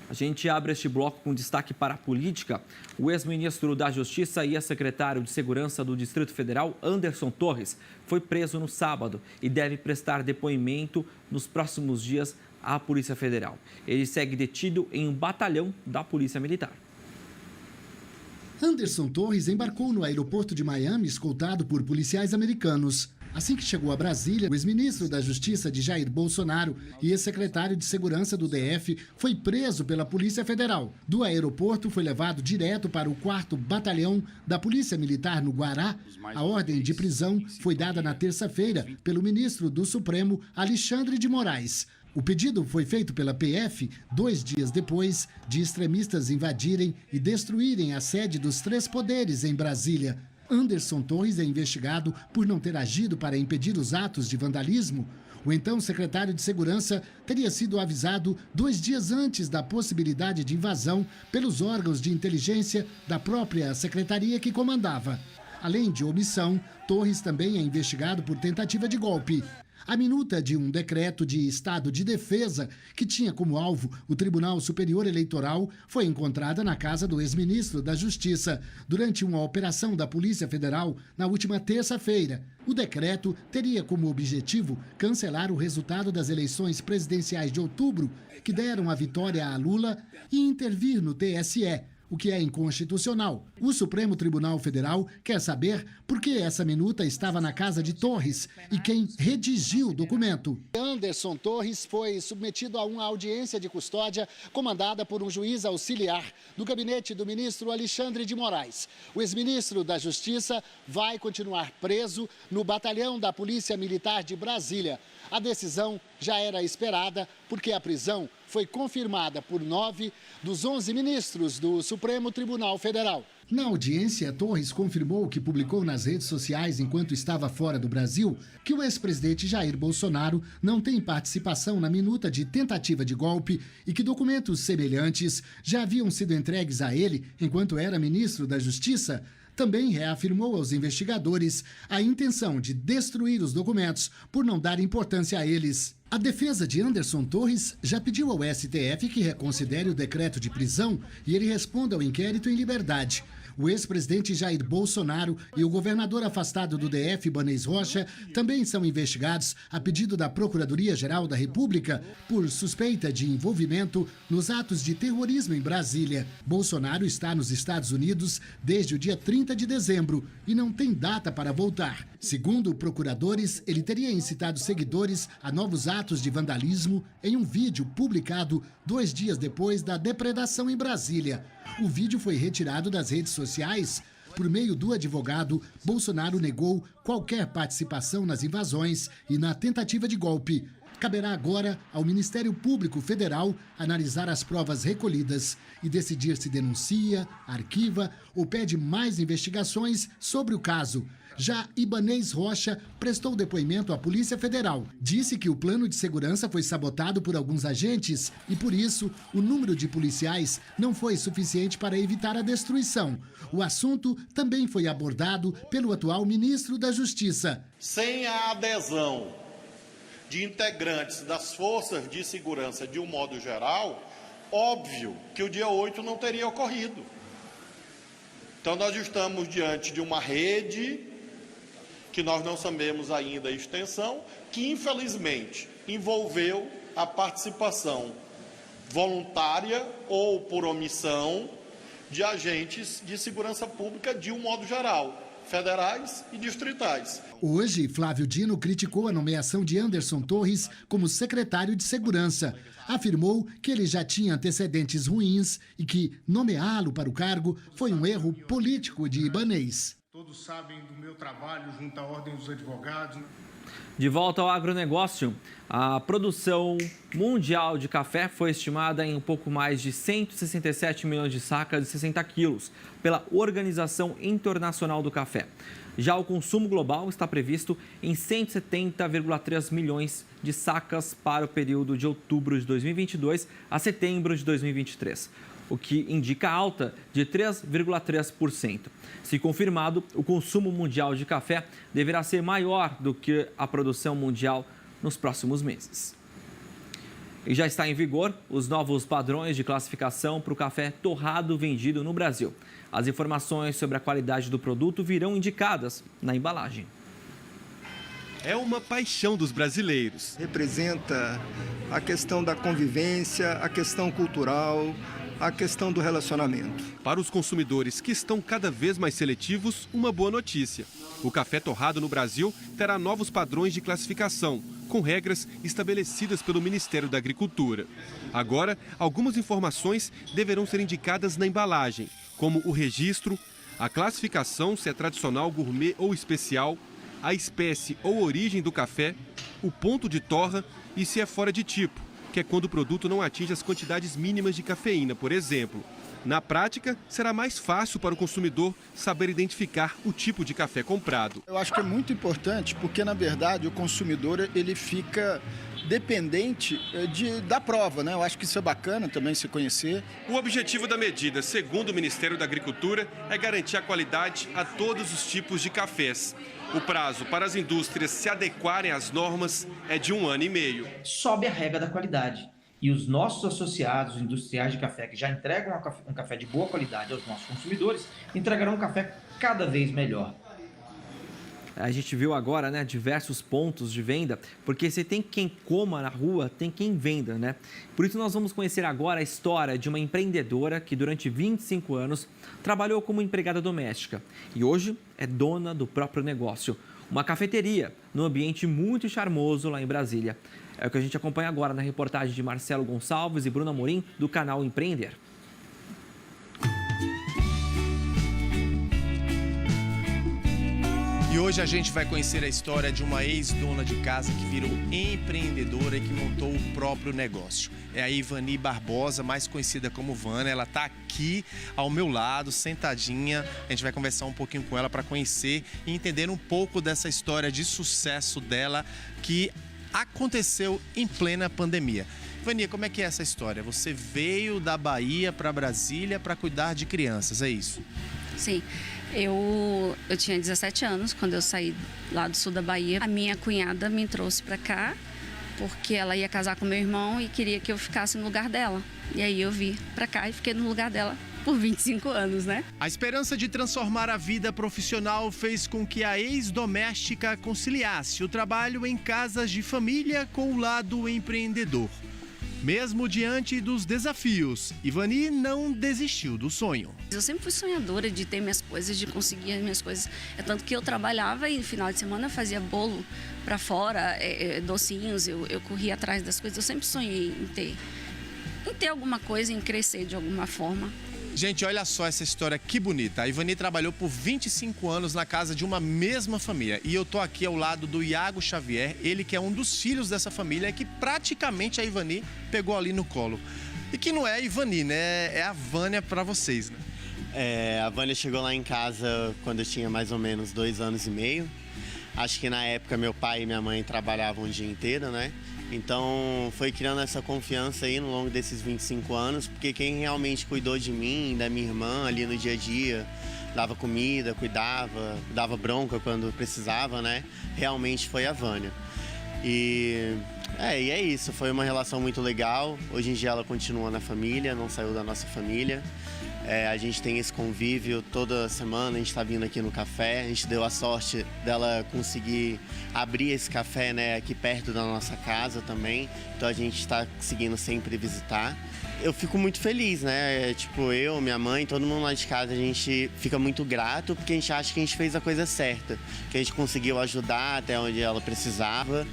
A gente abre este bloco com destaque para a política. O ex-ministro da Justiça e ex-secretário de Segurança do Distrito Federal, Anderson Torres, foi preso no sábado e deve prestar depoimento nos próximos dias à Polícia Federal. Ele segue detido em um batalhão da Polícia Militar. Anderson Torres embarcou no aeroporto de Miami escoltado por policiais americanos. Assim que chegou a Brasília, o ex-ministro da Justiça de Jair Bolsonaro e ex-secretário de Segurança do DF foi preso pela Polícia Federal. Do aeroporto foi levado direto para o 4º Batalhão da Polícia Militar no Guará. A ordem de prisão foi dada na terça-feira pelo ministro do Supremo, Alexandre de Moraes. O pedido foi feito pela PF 2 dias depois de extremistas invadirem e destruírem a sede dos 3 poderes em Brasília. Anderson Torres é investigado por não ter agido para impedir os atos de vandalismo. O então secretário de Segurança teria sido avisado 2 dias antes da possibilidade de invasão pelos órgãos de inteligência da própria secretaria que comandava. Além de omissão, Torres também é investigado por tentativa de golpe. A minuta de um decreto de estado de defesa, que tinha como alvo o Tribunal Superior Eleitoral, foi encontrada na casa do ex-ministro da Justiça durante uma operação da Polícia Federal na última terça-feira. O decreto teria como objetivo cancelar o resultado das eleições presidenciais de outubro, que deram a vitória a Lula, e intervir no TSE, o que é inconstitucional. O Supremo Tribunal Federal quer saber por que essa minuta estava na casa de Torres e quem redigiu o documento. Anderson Torres foi submetido a uma audiência de custódia comandada por um juiz auxiliar do gabinete do ministro Alexandre de Moraes. O ex-ministro da Justiça vai continuar preso no batalhão da Polícia Militar de Brasília. A decisão já era esperada porque a prisão foi confirmada por 9 dos 11 ministros do Supremo Tribunal Federal. Na audiência, Torres confirmou que publicou nas redes sociais, enquanto estava fora do Brasil, que o ex-presidente Jair Bolsonaro não tem participação na minuta de tentativa de golpe e que documentos semelhantes já haviam sido entregues a ele enquanto era ministro da Justiça. Também reafirmou aos investigadores a intenção de destruir os documentos por não dar importância a eles. A defesa de Anderson Torres já pediu ao STF que reconsidere o decreto de prisão e ele responda ao inquérito em liberdade. O ex-presidente Jair Bolsonaro e o governador afastado do DF, Ibanez Rocha, também são investigados a pedido da Procuradoria-Geral da República por suspeita de envolvimento nos atos de terrorismo em Brasília. Bolsonaro está nos Estados Unidos desde o dia 30 de dezembro e não tem data para voltar. Segundo procuradores, ele teria incitado seguidores a novos atos de vandalismo em um vídeo publicado 2 dias depois da depredação em Brasília. O vídeo foi retirado das redes sociais. Por meio do advogado, Bolsonaro negou qualquer participação nas invasões e na tentativa de golpe. Caberá agora ao Ministério Público Federal analisar as provas recolhidas e decidir se denuncia, arquiva ou pede mais investigações sobre o caso. Já Ibanez Rocha prestou depoimento à Polícia Federal. Disse que o plano de segurança foi sabotado por alguns agentes e, por isso, o número de policiais não foi suficiente para evitar a destruição. O assunto também foi abordado pelo atual ministro da Justiça. Sem a adesão de integrantes das forças de segurança de um modo geral, óbvio que o dia 8 não teria ocorrido. Então nós estamos diante de uma rede que nós não sabemos ainda a extensão, que infelizmente envolveu a participação voluntária ou por omissão de agentes de segurança pública de um modo geral, federais e distritais. Hoje, Flávio Dino criticou a nomeação de Anderson Torres como secretário de Segurança. Afirmou que ele já tinha antecedentes ruins e que nomeá-lo para o cargo foi um erro político de Ibanez. Todos sabem do meu trabalho junto à Ordem dos Advogados. De volta ao agronegócio, a produção mundial de café foi estimada em um pouco mais de 167 milhões de sacas de 60 quilos pela Organização Internacional do Café. Já o consumo global está previsto em 170,3 milhões de sacas para o período de outubro de 2022 a setembro de 2023. O que indica alta de 3,3%. Se confirmado, o consumo mundial de café deverá ser maior do que a produção mundial nos próximos meses. E já está em vigor os novos padrões de classificação para o café torrado vendido no Brasil. As informações sobre a qualidade do produto virão indicadas na embalagem. É uma paixão dos brasileiros. Representa a questão da convivência, a questão cultural, a questão do relacionamento. Para os consumidores que estão cada vez mais seletivos, uma boa notícia. O café torrado no Brasil terá novos padrões de classificação, com regras estabelecidas pelo Ministério da Agricultura. Agora, algumas informações deverão ser indicadas na embalagem, como o registro, a classificação, se é tradicional, gourmet ou especial, a espécie ou origem do café, o ponto de torra e se é fora de tipo, que é quando o produto não atinge as quantidades mínimas de cafeína, por exemplo. Na prática, será mais fácil para o consumidor saber identificar o tipo de café comprado. Eu acho que é muito importante porque, na verdade, o consumidor ele fica dependente da prova, né? Eu acho que isso é bacana também se conhecer. O objetivo da medida, segundo o Ministério da Agricultura, é garantir a qualidade a todos os tipos de cafés. O prazo para as indústrias se adequarem às normas é de 1 ano e meio. Sobe a regra da qualidade. E os nossos associados industriais de café, que já entregam um café de boa qualidade aos nossos consumidores, entregarão um café cada vez melhor. A gente viu agora, né, diversos pontos de venda, porque se tem quem coma na rua, tem quem venda, né? Por isso nós vamos conhecer agora a história de uma empreendedora que durante 25 anos trabalhou como empregada doméstica e hoje é dona do próprio negócio. Uma cafeteria num ambiente muito charmoso lá em Brasília. É o que a gente acompanha agora na reportagem de Marcelo Gonçalves e Bruna Amorim, do canal Empreender. E hoje a gente vai conhecer a história de uma ex-dona de casa que virou empreendedora e que montou o próprio negócio. É a Ivani Barbosa, mais conhecida como Vânia. Ela está aqui ao meu lado, sentadinha. A gente vai conversar um pouquinho com ela para conhecer e entender um pouco dessa história de sucesso dela que aconteceu em plena pandemia. Ivani, como é que é essa história? Você veio da Bahia para Brasília para cuidar de crianças, é isso? Sim. Eu tinha 17 anos quando eu saí lá do sul da Bahia. A minha cunhada me trouxe para cá porque ela ia casar com meu irmão e queria que eu ficasse no lugar dela. E aí eu vim para cá e fiquei no lugar dela por 25 anos, né? A esperança de transformar a vida profissional fez com que a ex-doméstica conciliasse o trabalho em casas de família com o lado empreendedor. Mesmo diante dos desafios, Ivani não desistiu do sonho. Eu sempre fui sonhadora de ter minhas coisas, de conseguir as minhas coisas. É tanto que eu trabalhava e no final de semana eu fazia bolo para fora, docinhos, eu corria atrás das coisas. Eu sempre sonhei em ter alguma coisa, em crescer de alguma forma. Gente, olha só essa história que bonita. A Ivani trabalhou por 25 anos na casa de uma mesma família. E eu tô aqui ao lado do Iago Xavier, ele que é um dos filhos dessa família, que praticamente a Ivani pegou ali no colo. E que não é a Ivani, né? É a Vânia para vocês, né? A Vânia chegou lá em casa quando eu tinha mais ou menos 2 anos e meio. Acho que na época meu pai e minha mãe trabalhavam o dia inteiro, né? Então foi criando essa confiança aí no longo desses 25 anos, porque quem realmente cuidou de mim, da minha irmã ali no dia a dia, dava comida, dava bronca quando precisava, né? Realmente foi a Vânia. E é isso, foi uma relação muito legal. Hoje em dia ela continua na família, não saiu da nossa família. A gente tem esse convívio toda semana, a gente está vindo aqui no café. A gente deu a sorte dela conseguir abrir esse café, né, aqui perto da nossa casa também. Então a gente está conseguindo sempre visitar. Eu fico muito feliz, né? Tipo, eu, minha mãe, todo mundo lá de casa, a gente fica muito grato porque a gente acha que a gente fez a coisa certa. Que a gente conseguiu ajudar até onde ela precisava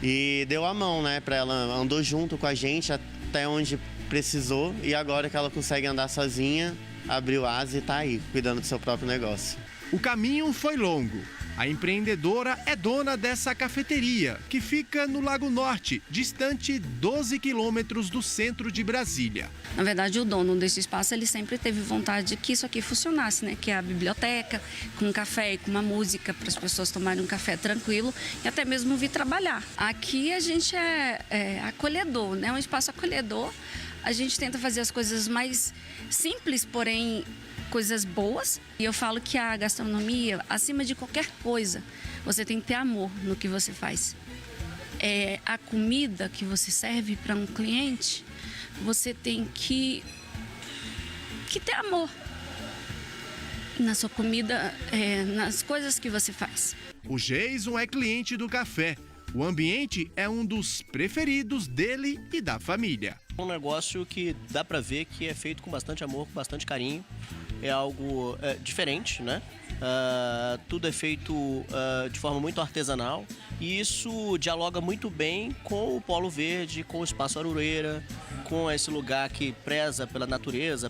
e deu a mão, né, para ela, andou junto com a gente até onde precisou e agora que ela consegue andar sozinha, abriu asa e tá aí, cuidando do seu próprio negócio. O caminho foi longo. A empreendedora é dona dessa cafeteria, que fica no Lago Norte, distante 12 quilômetros do centro de Brasília. Na verdade, o dono desse espaço, ele sempre teve vontade que isso aqui funcionasse, né? Que é a biblioteca, com um café e com uma música, para as pessoas tomarem um café tranquilo e até mesmo vir trabalhar. Aqui a gente é acolhedor, né? Um espaço acolhedor. A gente tenta fazer as coisas mais simples, porém coisas boas. E eu falo que a gastronomia, acima de qualquer coisa, você tem que ter amor no que você faz. A comida que você serve para um cliente, você tem que ter amor na sua comida, nas coisas que você faz. O Jason é cliente do café. O ambiente é um dos preferidos dele e da família. Um negócio que dá pra ver que é feito com bastante amor, com bastante carinho. É algo diferente, né? Tudo é feito de forma muito artesanal e isso dialoga muito bem com o Polo Verde, com o Espaço Aroeira, com esse lugar que preza pela natureza,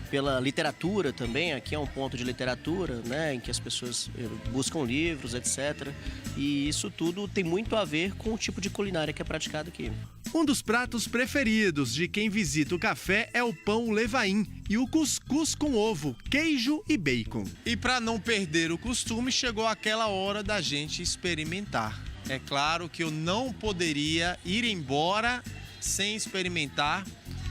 pela literatura também. Aqui é um ponto de literatura, né, em que as pessoas buscam livros, etc. E isso tudo tem muito a ver com o tipo de culinária que é praticado aqui. Um dos pratos preferidos de quem visita o café é o pão levain e o cuscuz com ovo, queijo e bacon. E para não perder o costume, chegou aquela hora da gente experimentar. É claro que eu não poderia ir embora sem experimentar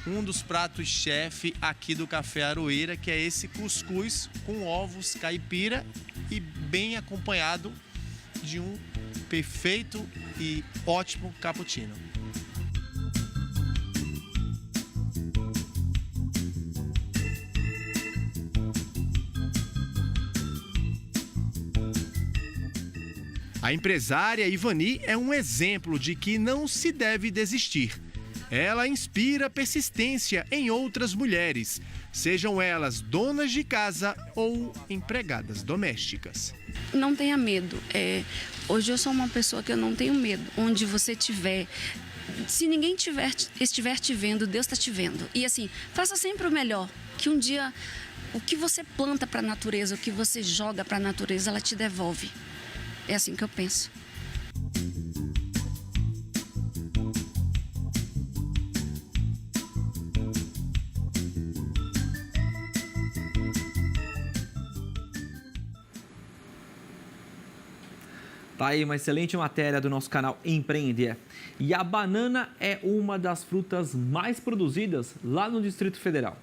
um dos pratos chefe aqui do Café Aroeira, que é esse cuscuz com ovos caipira e bem acompanhado de um perfeito e ótimo cappuccino. A empresária Ivani é um exemplo de que não se deve desistir. Ela inspira persistência em outras mulheres, sejam elas donas de casa ou empregadas domésticas. Não tenha medo. Hoje eu sou uma pessoa que eu não tenho medo. Onde você estiver, se ninguém estiver te vendo, Deus está te vendo. E assim, faça sempre o melhor, que um dia o que você planta para a natureza, o que você joga para a natureza, ela te devolve. É assim que eu penso. Tá aí uma excelente matéria do nosso canal Empreender. E a banana é uma das frutas mais produzidas lá no Distrito Federal.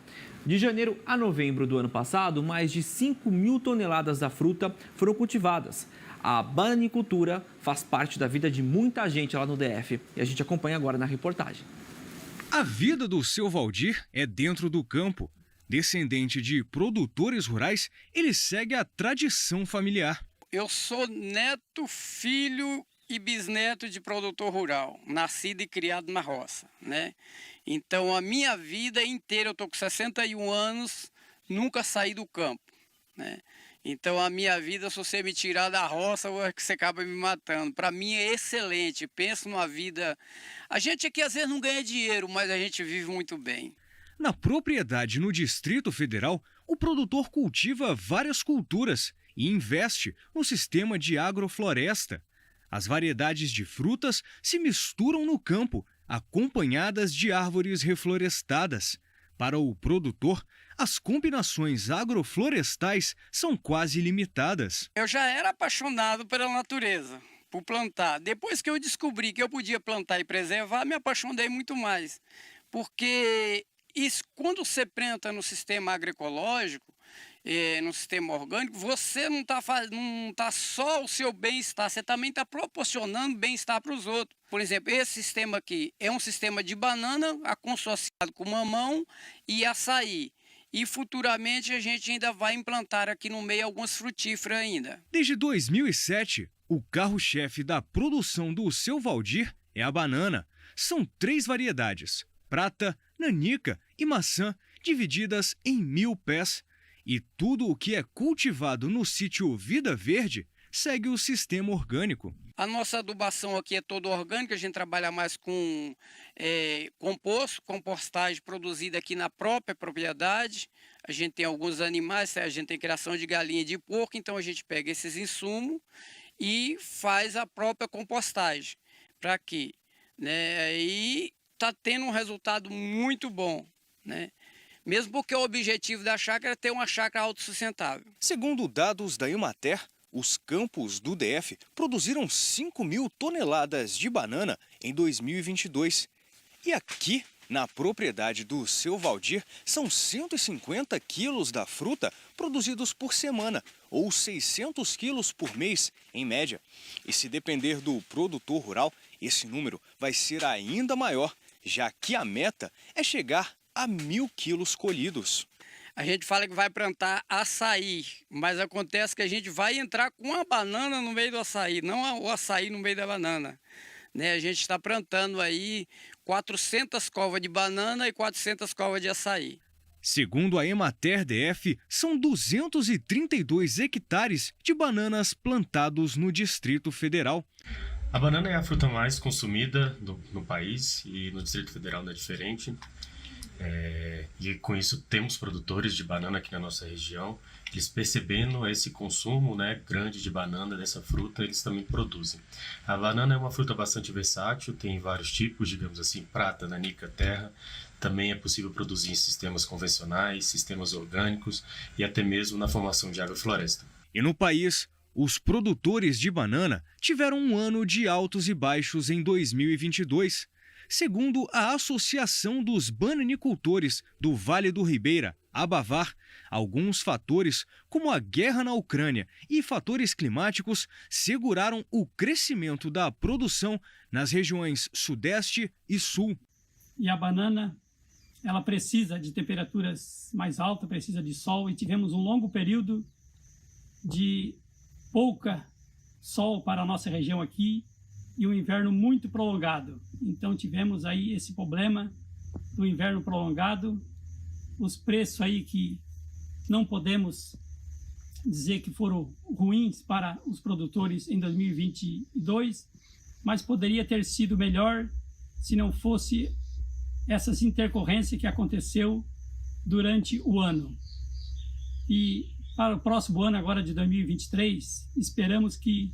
De janeiro a novembro do ano passado, mais de 5 mil toneladas da fruta foram cultivadas. A bananicultura faz parte da vida de muita gente lá no DF e a gente acompanha agora na reportagem. A vida do seu Valdir é dentro do campo. Descendente de produtores rurais, ele segue a tradição familiar. Eu sou neto, filho e bisneto de produtor rural, nascido e criado na roça, né? Então a minha vida inteira, eu tô com 61 anos, nunca saí do campo, né? Então a minha vida, se você me tirar da roça, você acaba me matando. Para mim é excelente, penso numa vida... A gente aqui às vezes não ganha dinheiro, mas a gente vive muito bem. Na propriedade no Distrito Federal, o produtor cultiva várias culturas e investe no sistema de agrofloresta. As variedades de frutas se misturam no campo, acompanhadas de árvores reflorestadas. Para o produtor, as combinações agroflorestais são quase ilimitadas. Eu já era apaixonado pela natureza, por plantar. Depois que eu descobri que eu podia plantar e preservar, me apaixonei muito mais. Porque isso, quando você planta no sistema agroecológico, no sistema orgânico, você não está só o seu bem-estar, você também está proporcionando bem-estar para os outros. Por exemplo, esse sistema aqui é um sistema de banana consociado com mamão e açaí. E futuramente a gente ainda vai implantar aqui no meio algumas frutíferas ainda. Desde 2007, o carro-chefe da produção do seu Valdir é a banana. São 3 variedades, prata, nanica e maçã, divididas em 1000 pés. E tudo o que é cultivado no sítio Vida Verde segue o sistema orgânico. A nossa adubação aqui é toda orgânica, a gente trabalha mais com compostagem produzida aqui na própria propriedade. A gente tem alguns animais, a gente tem criação de galinha e de porco, então a gente pega esses insumos e faz a própria compostagem. Para quê? Né? E está tendo um resultado muito bom, né? Mesmo porque o objetivo da chácara é ter uma chácara autossustentável. Segundo dados da Emater, os campos do DF produziram 5 mil toneladas de banana em 2022. E aqui, na propriedade do seu Valdir, são 150 quilos da fruta produzidos por semana, ou 600 quilos por mês, em média. E se depender do produtor rural, esse número vai ser ainda maior, já que a meta é chegar a 1000 quilos colhidos. A gente fala que vai plantar açaí, mas acontece que a gente vai entrar com a banana no meio do açaí, não o açaí no meio da banana. Né? A gente está plantando aí 400 covas de banana e 400 covas de açaí. Segundo a Emater DF, são 232 hectares de bananas plantados no Distrito Federal. A banana é a fruta mais consumida no país e no Distrito Federal não é diferente. E com isso temos produtores de banana aqui na nossa região. Eles percebendo esse consumo, né, grande de banana, dessa fruta, eles também produzem. A banana é uma fruta bastante versátil, tem vários tipos, digamos assim, prata, nanica, terra. Também é possível produzir em sistemas convencionais, sistemas orgânicos e até mesmo na formação de agrofloresta. E no país, os produtores de banana tiveram um ano de altos e baixos em 2022. Segundo a Associação dos Bananicultores do Vale do Ribeira, Abavar, alguns fatores, como a guerra na Ucrânia e fatores climáticos, seguraram o crescimento da produção nas regiões Sudeste e Sul. E a banana, ela precisa de temperaturas mais altas, precisa de sol, e tivemos um longo período de pouca sol para a nossa região aqui e um inverno muito prolongado. Então tivemos aí esse problema do inverno prolongado, os preços aí que não podemos dizer que foram ruins para os produtores em 2022, mas poderia ter sido melhor se não fosse essas intercorrências que aconteceu durante o ano. E para o próximo ano, agora de 2023, esperamos que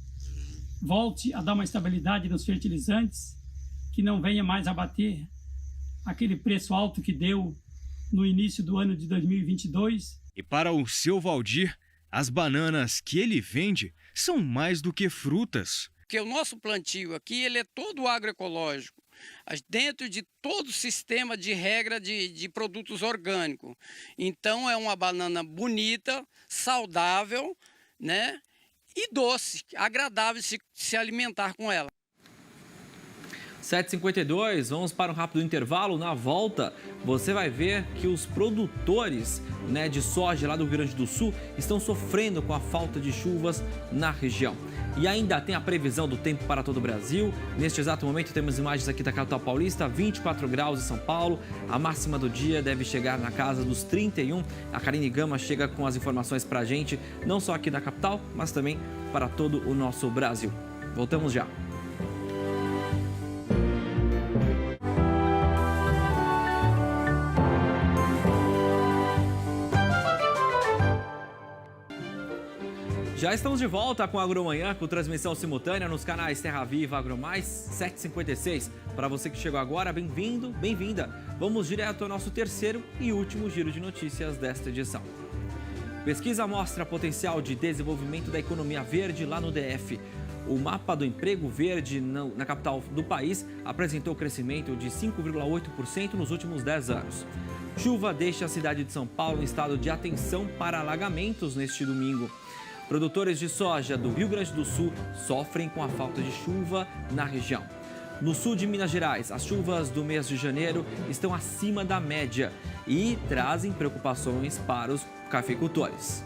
volte a dar uma estabilidade nos fertilizantes, que não venha mais abater aquele preço alto que deu no início do ano de 2022. E para o seu Valdir, as bananas que ele vende são mais do que frutas. Porque o nosso plantio aqui, ele é todo agroecológico, dentro de todo o sistema de regra de produtos orgânicos. Então é uma banana bonita, saudável, né? E doce, agradável se alimentar com ela. 7h52, vamos para um rápido intervalo. Na volta, você vai ver que os produtores, né, de soja lá do Rio Grande do Sul estão sofrendo com a falta de chuvas na região. E ainda tem a previsão do tempo para todo o Brasil. Neste exato momento temos imagens aqui da capital paulista, 24 graus em São Paulo. A máxima do dia deve chegar na casa dos 31. A Karine Gama chega com as informações para a gente, não só aqui da capital, mas também para todo o nosso Brasil. Voltamos já. Já estamos de volta com a Agromanhã, com transmissão simultânea nos canais Terra Viva, AgroMais, 7h56. Para você que chegou agora, bem-vindo, bem-vinda. Vamos direto ao nosso terceiro e último giro de notícias desta edição. Pesquisa mostra potencial de desenvolvimento da economia verde lá no DF. O mapa do emprego verde na capital do país apresentou crescimento de 5,8% nos últimos 10 anos. Chuva deixa a cidade de São Paulo em estado de atenção para alagamentos neste domingo. Produtores de soja do Rio Grande do Sul sofrem com a falta de chuva na região. No sul de Minas Gerais, as chuvas do mês de janeiro estão acima da média e trazem preocupações para os cafeicultores.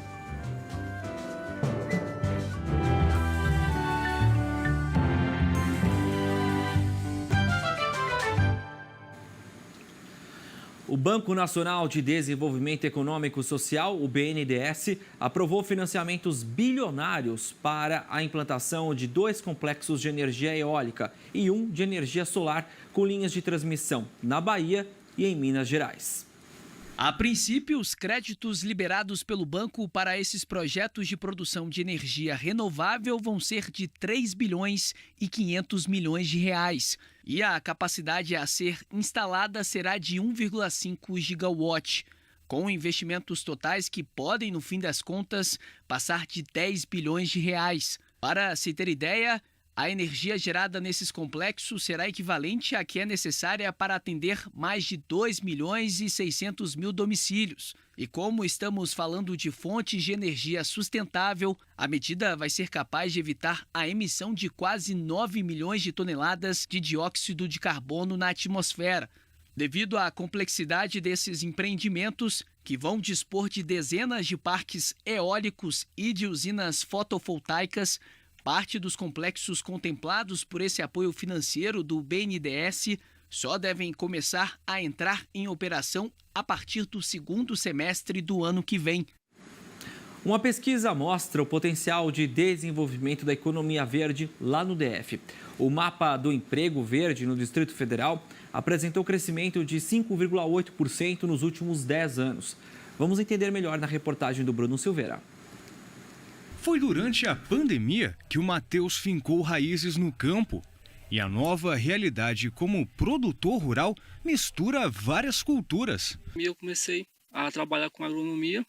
O Banco Nacional de Desenvolvimento Econômico e Social, o BNDES, aprovou financiamentos bilionários para a implantação de 2 complexos de energia eólica e 1 de energia solar com linhas de transmissão na Bahia e em Minas Gerais. A princípio, os créditos liberados pelo banco para esses projetos de produção de energia renovável vão ser de 3 bilhões e 500 milhões de reais. E a capacidade a ser instalada será de 1,5 gigawatt, com investimentos totais que podem, no fim das contas, passar de 10 bilhões de reais. Para se ter ideia, a energia gerada nesses complexos será equivalente à que é necessária para atender mais de 2 milhões e 600 mil domicílios. E como estamos falando de fontes de energia sustentável, a medida vai ser capaz de evitar a emissão de quase 9 milhões de toneladas de dióxido de carbono na atmosfera. Devido à complexidade desses empreendimentos, que vão dispor de dezenas de parques eólicos e de usinas fotovoltaicas, parte dos complexos contemplados por esse apoio financeiro do BNDES só devem começar a entrar em operação a partir do segundo semestre do ano que vem. Uma pesquisa mostra o potencial de desenvolvimento da economia verde lá no DF. O mapa do emprego verde no Distrito Federal apresentou crescimento de 5,8% nos últimos 10 anos. Vamos entender melhor na reportagem do Bruno Silveira. Foi durante a pandemia que o Matheus fincou raízes no campo. E a nova realidade como produtor rural mistura várias culturas. Eu comecei a trabalhar com agronomia,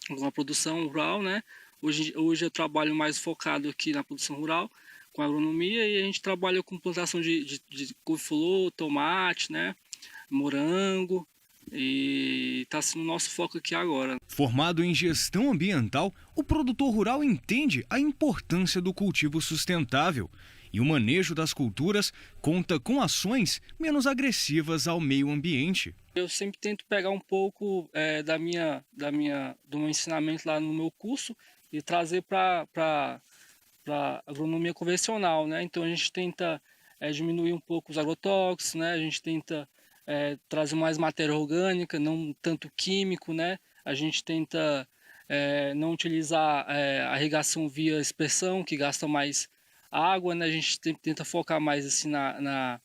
com a produção rural, né? Hoje eu trabalho mais focado aqui na produção rural, com agronomia, e a gente trabalha com plantação de couve-flor, tomate, né? Morango, e está sendo o nosso foco aqui agora. Formado em gestão ambiental, o produtor rural entende a importância do cultivo sustentável. E o manejo das culturas conta com ações menos agressivas ao meio ambiente. Eu sempre tento pegar um pouco do meu ensinamento lá no meu curso e trazer para a agronomia convencional, né? Então a gente tenta diminuir um pouco os agrotóxicos, né? A gente tenta trazer mais matéria orgânica, não tanto químico, né? A gente tenta não utilizar a irrigação via aspersão, que gasta mais água, né? A gente tenta focar mais assim na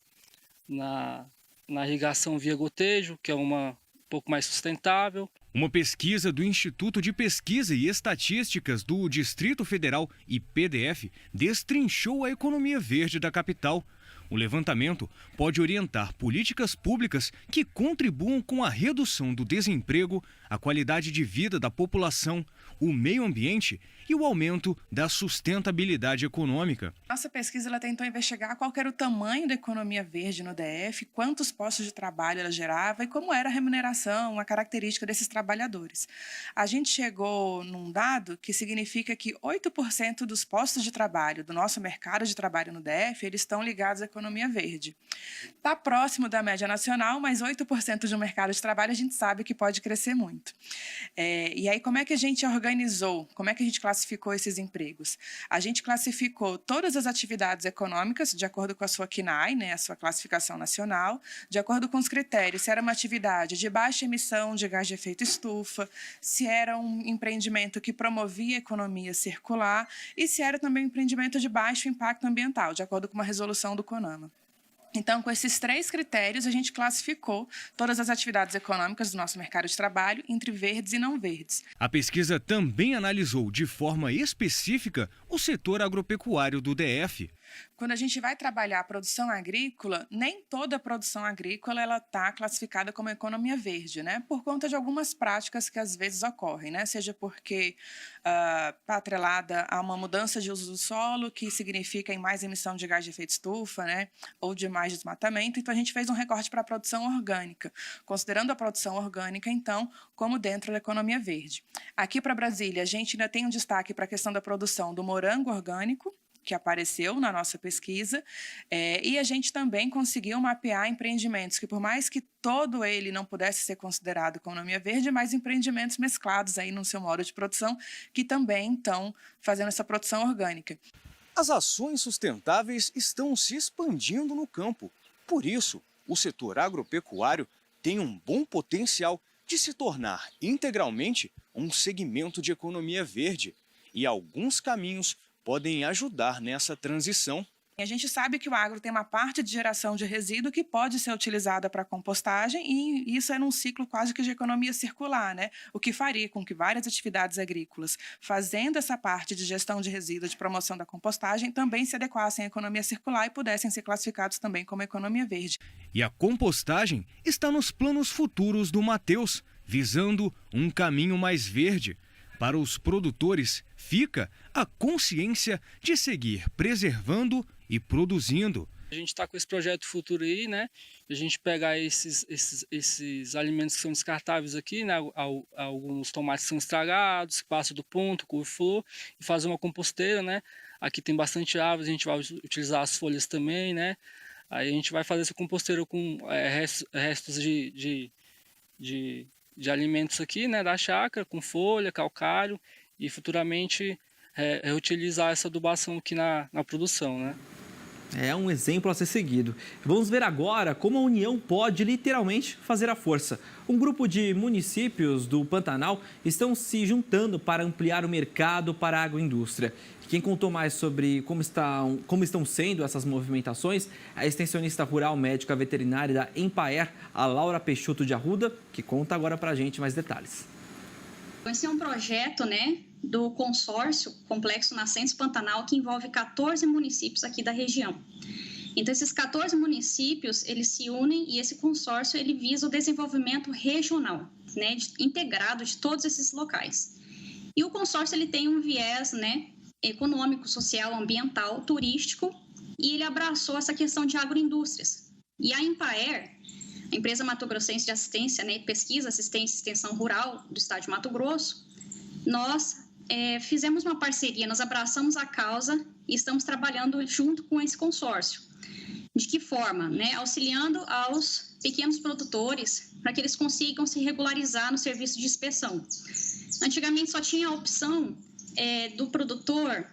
irrigação via gotejo, que é um pouco mais sustentável. Uma pesquisa do Instituto de Pesquisa e Estatísticas do Distrito Federal, IPDF, destrinchou a economia verde da capital. O levantamento pode orientar políticas públicas que contribuam com a redução do desemprego, a qualidade de vida da população, o meio ambiente e o aumento da sustentabilidade econômica. Nossa pesquisa ela tentou investigar qual era o tamanho da economia verde no DF, quantos postos de trabalho ela gerava e como era a remuneração, a característica desses trabalhadores. A gente chegou num dado que significa que 8% dos postos de trabalho do nosso mercado de trabalho no DF, eles estão ligados à economia verde. Está próximo da média nacional, mas 8% de um mercado de trabalho a gente sabe que pode crescer muito. E aí como é que a gente organizou, como é que a gente classificou esses empregos? A gente classificou todas as atividades econômicas de acordo com a sua CNAE, né, a sua classificação nacional, de acordo com os critérios, se era uma atividade de baixa emissão de gás de efeito estufa, se era um empreendimento que promovia a economia circular e se era também um empreendimento de baixo impacto ambiental, de acordo com uma resolução do CONAMA. Então, com esses 3 critérios, a gente classificou todas as atividades econômicas do nosso mercado de trabalho entre verdes e não verdes. A pesquisa também analisou de forma específica o setor agropecuário do DF. Quando a gente vai trabalhar a produção agrícola, nem toda a produção agrícola ela está classificada como economia verde, né? Por conta de algumas práticas que às vezes ocorrem, né? Seja porque está atrelada a uma mudança de uso do solo, que significa em mais emissão de gás de efeito estufa, né? Ou de mais desmatamento. Então a gente fez um recorte para a produção orgânica, considerando a produção orgânica, então, como dentro da economia verde. Aqui para Brasília, a gente ainda tem um destaque para a questão da produção do morango orgânico, que apareceu na nossa pesquisa, e a gente também conseguiu mapear empreendimentos que, por mais que todo ele não pudesse ser considerado economia verde, mas empreendimentos mesclados aí no seu modo de produção, que também estão fazendo essa produção orgânica. As ações sustentáveis estão se expandindo no campo. Por isso, o setor agropecuário tem um bom potencial de se tornar integralmente um segmento de economia verde, e alguns caminhos podem ajudar nessa transição. A gente sabe que o agro tem uma parte de geração de resíduo que pode ser utilizada para compostagem e isso é num ciclo quase que de economia circular, né? O que faria com que várias atividades agrícolas, fazendo essa parte de gestão de resíduo, de promoção da compostagem, também se adequassem à economia circular e pudessem ser classificados também como economia verde. E a compostagem está nos planos futuros do Matheus, visando um caminho mais verde. Para os produtores, fica a consciência de seguir preservando e produzindo. A gente está com esse projeto futuro aí, né? A gente pegar esses alimentos que são descartáveis aqui, né? Alguns tomates são estragados, que passam do ponto, couve-flor, e fazer uma composteira, né? Aqui tem bastante árvores, a gente vai utilizar as folhas também, né? Aí a gente vai fazer essa composteira com restos de alimentos aqui, né, da chácara, com folha, calcário, e futuramente reutilizar essa adubação aqui na produção, né? É um exemplo a ser seguido. Vamos ver agora como a união pode literalmente fazer a força. Um grupo de municípios do Pantanal estão se juntando para ampliar o mercado para a agroindústria. Quem contou mais sobre como estão sendo essas movimentações é a extensionista rural médica veterinária da Empaer, a Laura Peixoto de Arruda, que conta agora para a gente mais detalhes. Esse é um projeto, do consórcio Complexo Nascentes Pantanal, que envolve 14 municípios aqui da região. Então, esses 14 municípios, eles se unem e esse consórcio, ele visa o desenvolvimento regional, integrado de todos esses locais. E o consórcio, ele tem um viés, econômico, social, ambiental, turístico, e ele abraçou essa questão de agroindústrias. E a Empaer, a empresa mato-grossense de assistência, pesquisa, assistência e extensão rural do estado de Mato Grosso, nós fizemos uma parceria, nós abraçamos a causa e estamos trabalhando junto com esse consórcio. De que forma? Auxiliando aos pequenos produtores para que eles consigam se regularizar no serviço de inspeção. Antigamente só tinha a opção do produtor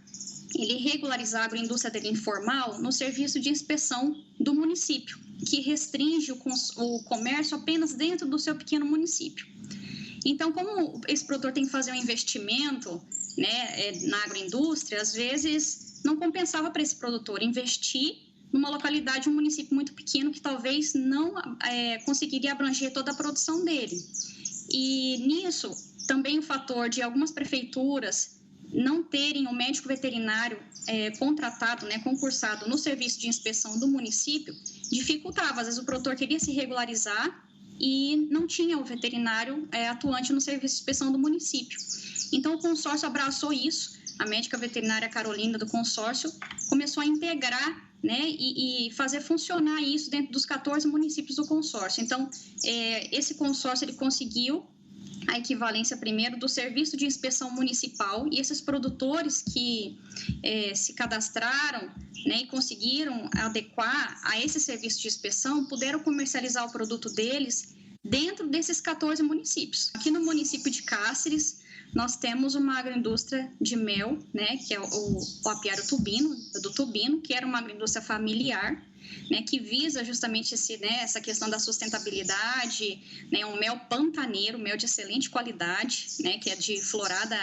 ele regularizar a agroindústria dele informal no serviço de inspeção do município, que restringe o comércio apenas dentro do seu pequeno município. Então, como esse produtor tem que fazer um investimento na agroindústria, às vezes não compensava para esse produtor investir numa localidade, um município muito pequeno que talvez não conseguiria abranger toda a produção dele. E nisso, também o fator de algumas prefeituras não terem o médico veterinário contratado, concursado no serviço de inspeção do município, dificultava. Às vezes o produtor queria se regularizar e não tinha o veterinário atuante no serviço de inspeção do município. Então, o consórcio abraçou isso. A médica veterinária Carolina do consórcio começou a integrar e fazer funcionar isso dentro dos 14 municípios do consórcio. Então, esse consórcio ele conseguiu a equivalência, primeiro, do serviço de inspeção municipal, e esses produtores que se cadastraram e conseguiram adequar a esse serviço de inspeção, puderam comercializar o produto deles dentro desses 14 municípios. Aqui no município de Cáceres, nós temos uma agroindústria de mel, que é o apiário do Tubino, que era uma agroindústria familiar, que visa justamente essa questão da sustentabilidade, um mel pantaneiro, mel de excelente qualidade, que é de florada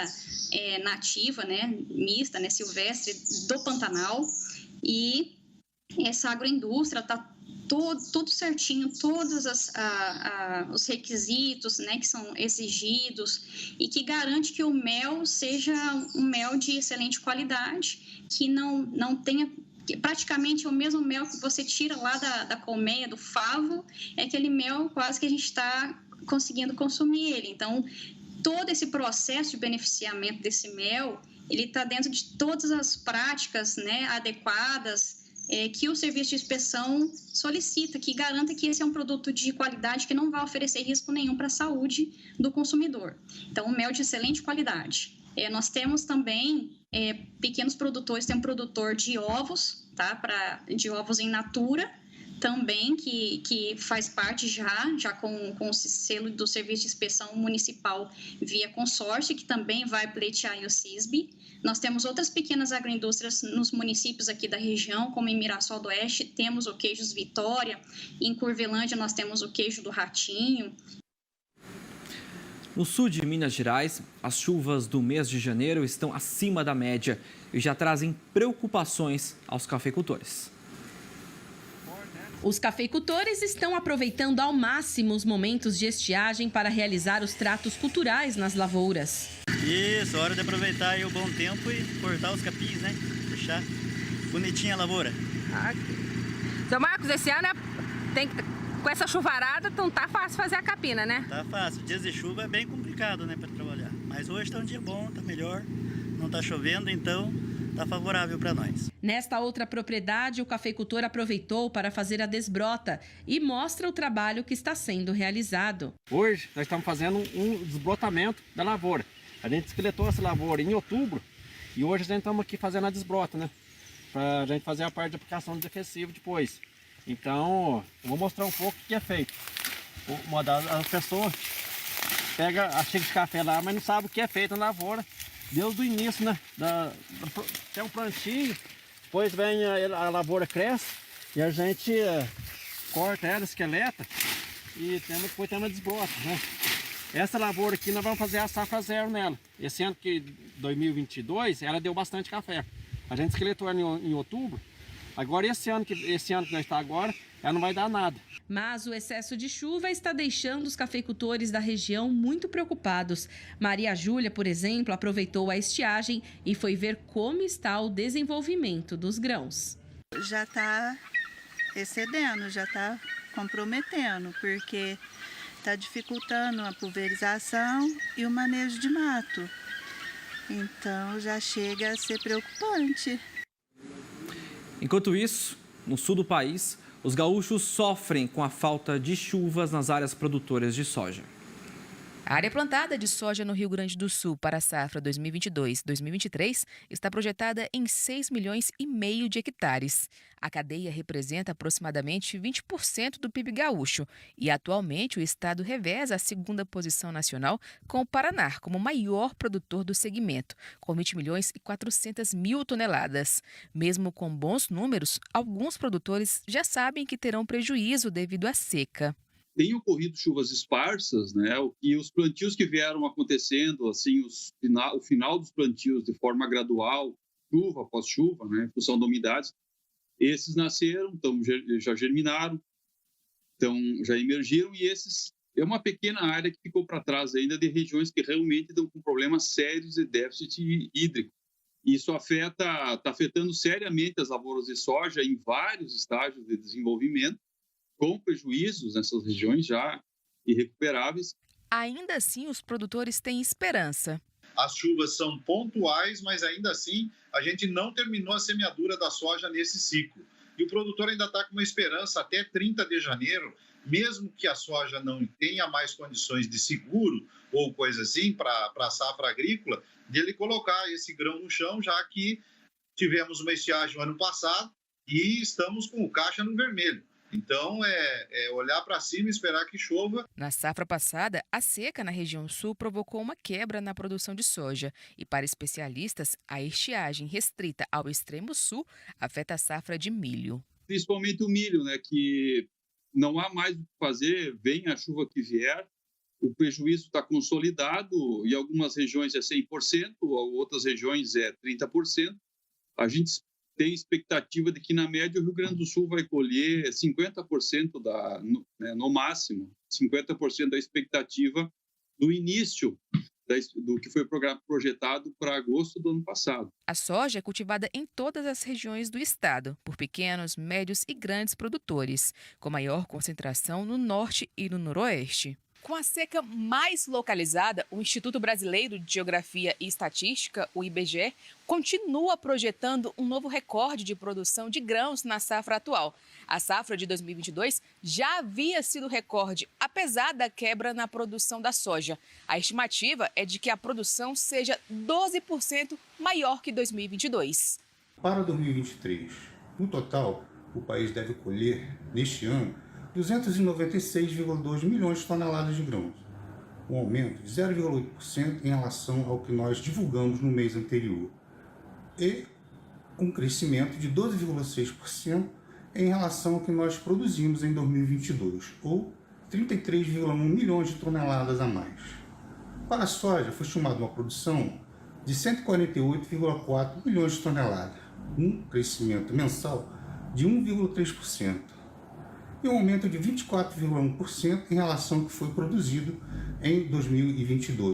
nativa, mista, silvestre do Pantanal. E essa agroindústria está tudo certinho, todos os requisitos que são exigidos e que garante que o mel seja um mel de excelente qualidade, que não tenha praticamente o mesmo mel que você tira lá da colmeia, do favo, é aquele mel quase que a gente está conseguindo consumir ele. Então, todo esse processo de beneficiamento desse mel, ele está dentro de todas as práticas adequadas que o serviço de inspeção solicita, que garanta que esse é um produto de qualidade que não vai oferecer risco nenhum para a saúde do consumidor. Então, um mel de excelente qualidade. Nós temos também pequenos produtores, tem um produtor de ovos, de ovos em natura, também, que faz parte já com o selo do Serviço de Inspeção Municipal via consórcio, que também vai pleitear o CISB. Nós temos outras pequenas agroindústrias nos municípios aqui da região, como em Mirassol do Oeste, temos o Queijos Vitória, em Curvelândia nós temos o Queijo do Ratinho. No sul de Minas Gerais, as chuvas do mês de janeiro estão acima da média e já trazem preocupações aos cafeicultores. Os cafeicultores estão aproveitando ao máximo os momentos de estiagem para realizar os tratos culturais nas lavouras. Isso, hora de aproveitar aí o bom tempo e cortar os capins, Deixar bonitinha a lavoura. Seu Marcos, esse ano com essa chuvarada, não tá fácil fazer a capina, Tá fácil. Dias de chuva é bem complicado, para trabalhar. Mas hoje tá um dia bom, tá melhor, não tá chovendo, então tá favorável para nós. Nesta outra propriedade, o cafeicultor aproveitou para fazer a desbrota e mostra o trabalho que está sendo realizado. Hoje nós estamos fazendo um desbrotamento da lavoura. A gente esqueletou essa lavoura em outubro e hoje a gente estamos aqui fazendo a desbrota, para a gente fazer a parte de aplicação de defensivo depois. Então, eu vou mostrar um pouco o que é feito. A pessoa pega a xícara de café lá, mas não sabe o que é feito na lavoura. Desde o início, tem um plantio, Depois vem a lavoura cresce e a gente corta ela, esqueleta e depois tem uma desbrota, né? Essa lavoura aqui nós vamos fazer a safra zero nela. Esse ano que 2022 ela deu bastante café. A gente esqueletou ela em outubro. Agora esse ano que nós estamos agora, ela não vai dar nada. Mas o excesso de chuva está deixando os cafeicultores da região muito preocupados. Maria Júlia, por exemplo, aproveitou a estiagem e foi ver como está o desenvolvimento dos grãos. Já está excedendo, já está comprometendo, porque está dificultando a pulverização e o manejo de mato. Então já chega a ser preocupante. Enquanto isso, no sul do país, os gaúchos sofrem com a falta de chuvas nas áreas produtoras de soja. A área plantada de soja no Rio Grande do Sul para a safra 2022-2023 está projetada em 6,5 milhões de hectares. A cadeia representa aproximadamente 20% do PIB gaúcho e atualmente o estado reveza a segunda posição nacional com o Paraná como maior produtor do segmento, com 20,4 milhões toneladas. Mesmo com bons números, alguns produtores já sabem que terão prejuízo devido à seca. Tem ocorrido chuvas esparsas, né? E os plantios que vieram acontecendo, assim, o final dos plantios de forma gradual, chuva após chuva, né? Em função da umidade, esses nasceram, então já germinaram, então já emergiram, e esses é uma pequena área que ficou para trás ainda de regiões que realmente estão com problemas sérios de déficit hídrico. Isso está afetando seriamente as lavouras de soja em vários estágios de desenvolvimento, com prejuízos nessas regiões já irrecuperáveis. Ainda assim, os produtores têm esperança. As chuvas são pontuais, mas ainda assim a gente não terminou a semeadura da soja nesse ciclo. E o produtor ainda está com uma esperança até 30 de janeiro, mesmo que a soja não tenha mais condições de seguro ou coisa assim para a safra agrícola, de ele colocar esse grão no chão, já que tivemos uma estiagem no ano passado e estamos com o caixa no vermelho. Então, é olhar para cima e esperar que chova. Na safra passada, a seca na região sul provocou uma quebra na produção de soja. E, para especialistas, a estiagem restrita ao extremo sul afeta a safra de milho. Principalmente o milho, né, que não há mais o que fazer, vem a chuva que vier, o prejuízo está consolidado, em algumas regiões é 100%, outras regiões é 30%. A gente tem expectativa de que, na média, o Rio Grande do Sul vai colher 50% no máximo, 50% da expectativa do início do que foi projetado para agosto do ano passado. A soja é cultivada em todas as regiões do estado, por pequenos, médios e grandes produtores, com maior concentração no norte e no noroeste. Com a seca mais localizada, o Instituto Brasileiro de Geografia e Estatística, o IBGE, continua projetando um novo recorde de produção de grãos na safra atual. A safra de 2022 já havia sido recorde, apesar da quebra na produção da soja. A estimativa é de que a produção seja 12% maior que 2022. Para 2023, no total, o país deve colher, neste ano, 296,2 milhões de toneladas de grãos, um aumento de 0,8% em relação ao que nós divulgamos no mês anterior, e um crescimento de 12,6% em relação ao que nós produzimos em 2022, ou 33,1 milhões de toneladas a mais. Para a soja, foi estimada uma produção de 148,4 milhões de toneladas, um crescimento mensal de 1,3%. E um aumento de 24,1% em relação ao que foi produzido em 2022.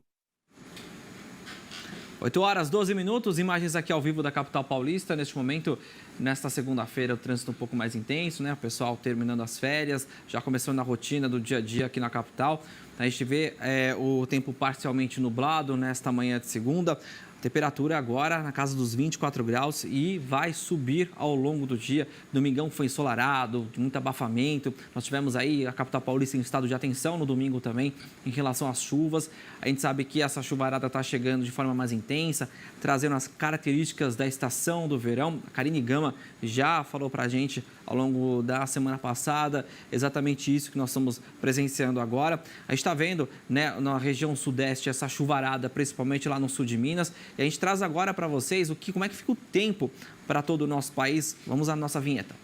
8 horas, 12 minutos, imagens aqui ao vivo da capital paulista. Neste momento, nesta segunda-feira, o trânsito um pouco mais intenso, né? O pessoal terminando as férias, já começando a rotina do dia a dia aqui na capital. A gente vê o tempo parcialmente nublado nesta manhã de segunda. Temperatura agora na casa dos 24 graus e vai subir ao longo do dia. Domingão foi ensolarado, de muito abafamento. Nós tivemos aí a capital paulista em estado de atenção no domingo também em relação às chuvas. A gente sabe que essa chuvarada está chegando de forma mais intensa, trazendo as características da estação do verão. A Karine Gama já falou para a gente ao longo da semana passada exatamente isso que nós estamos presenciando agora. A gente está vendo, né, na região sudeste essa chuvarada, principalmente lá no sul de Minas. E a gente traz agora para vocês como é que fica o tempo para todo o nosso país. Vamos à nossa vinheta.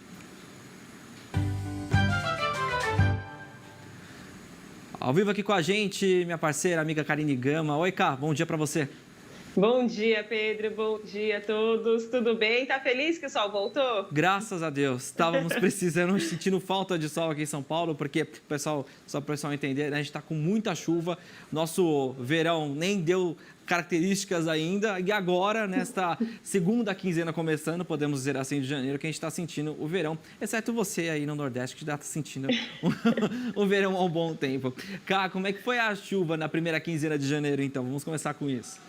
Ao vivo aqui com a gente, minha parceira, amiga Karine Gama. Oi, Cá, bom dia para você. Bom dia, Pedro. Bom dia a todos. Tudo bem? Tá feliz que o sol voltou? Graças a Deus. Estávamos precisando, sentindo falta de sol aqui em São Paulo, porque, pessoal, só para o pessoal entender, né, a gente está com muita chuva. Nosso verão nem deu características ainda. E agora, nesta segunda quinzena começando, podemos dizer assim, de janeiro, que a gente está sentindo o verão. Exceto você aí no Nordeste, que já está sentindo o verão há um bom tempo. Cá, como é que foi a chuva na primeira quinzena de janeiro, então? Vamos começar com isso.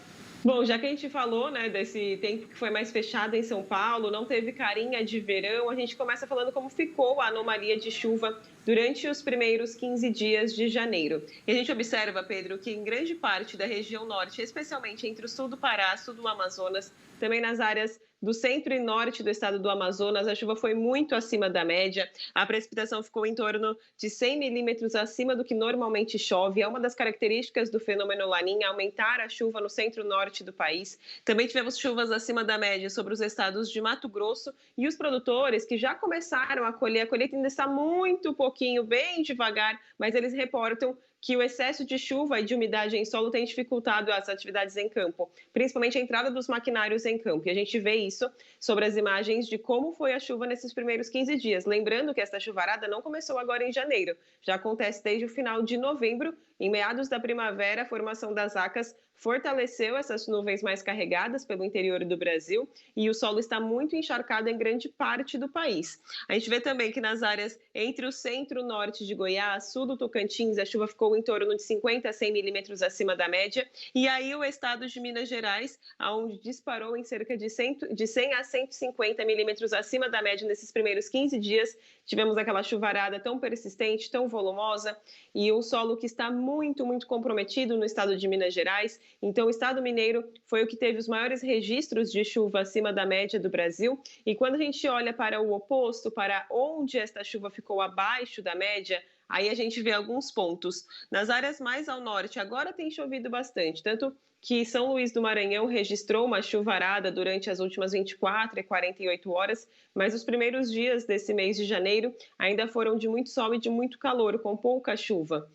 Bom, já que a gente falou, né, desse tempo que foi mais fechado em São Paulo, não teve carinha de verão, a gente começa falando como ficou a anomalia de chuva durante os primeiros 15 dias de janeiro. E a gente observa, Pedro, que em grande parte da região norte, especialmente entre o sul do Pará, sul do Amazonas, também nas áreas do centro e norte do estado do Amazonas, a chuva foi muito acima da média. A precipitação ficou em torno de 100 milímetros acima do que normalmente chove. É uma das características do fenômeno Laninha, aumentar a chuva no centro-norte do país. Também tivemos chuvas acima da média sobre os estados de Mato Grosso e os produtores que já começaram a colher. A colheita ainda está muito pouquinho, bem devagar, mas eles reportam que o excesso de chuva e de umidade em solo tem dificultado as atividades em campo, principalmente a entrada dos maquinários em campo. E a gente vê isso sobre as imagens de como foi a chuva nesses primeiros 15 dias. Lembrando que esta chuvarada não começou agora em janeiro, já acontece desde o final de novembro. Em meados da primavera, a formação das acas fortaleceu essas nuvens mais carregadas pelo interior do Brasil e o solo está muito encharcado em grande parte do país. A gente vê também que nas áreas entre o centro-norte de Goiás, sul do Tocantins, a chuva ficou em torno de 50 a 100 milímetros acima da média. E aí o estado de Minas Gerais, onde disparou em cerca de 100 a 150 milímetros acima da média nesses primeiros 15 dias. Tivemos aquela chuvarada tão persistente, tão volumosa, e um solo que está muito, muito comprometido no estado de Minas Gerais. Então, o estado mineiro foi o que teve os maiores registros de chuva acima da média do Brasil. E quando a gente olha para o oposto, para onde esta chuva ficou abaixo da média, aí a gente vê alguns pontos. Nas áreas mais ao norte, agora tem chovido bastante, tanto que São Luís do Maranhão registrou uma chuvarada durante as últimas 24 e 48 horas, mas os primeiros dias desse mês de janeiro ainda foram de muito sol e de muito calor, com pouca chuva.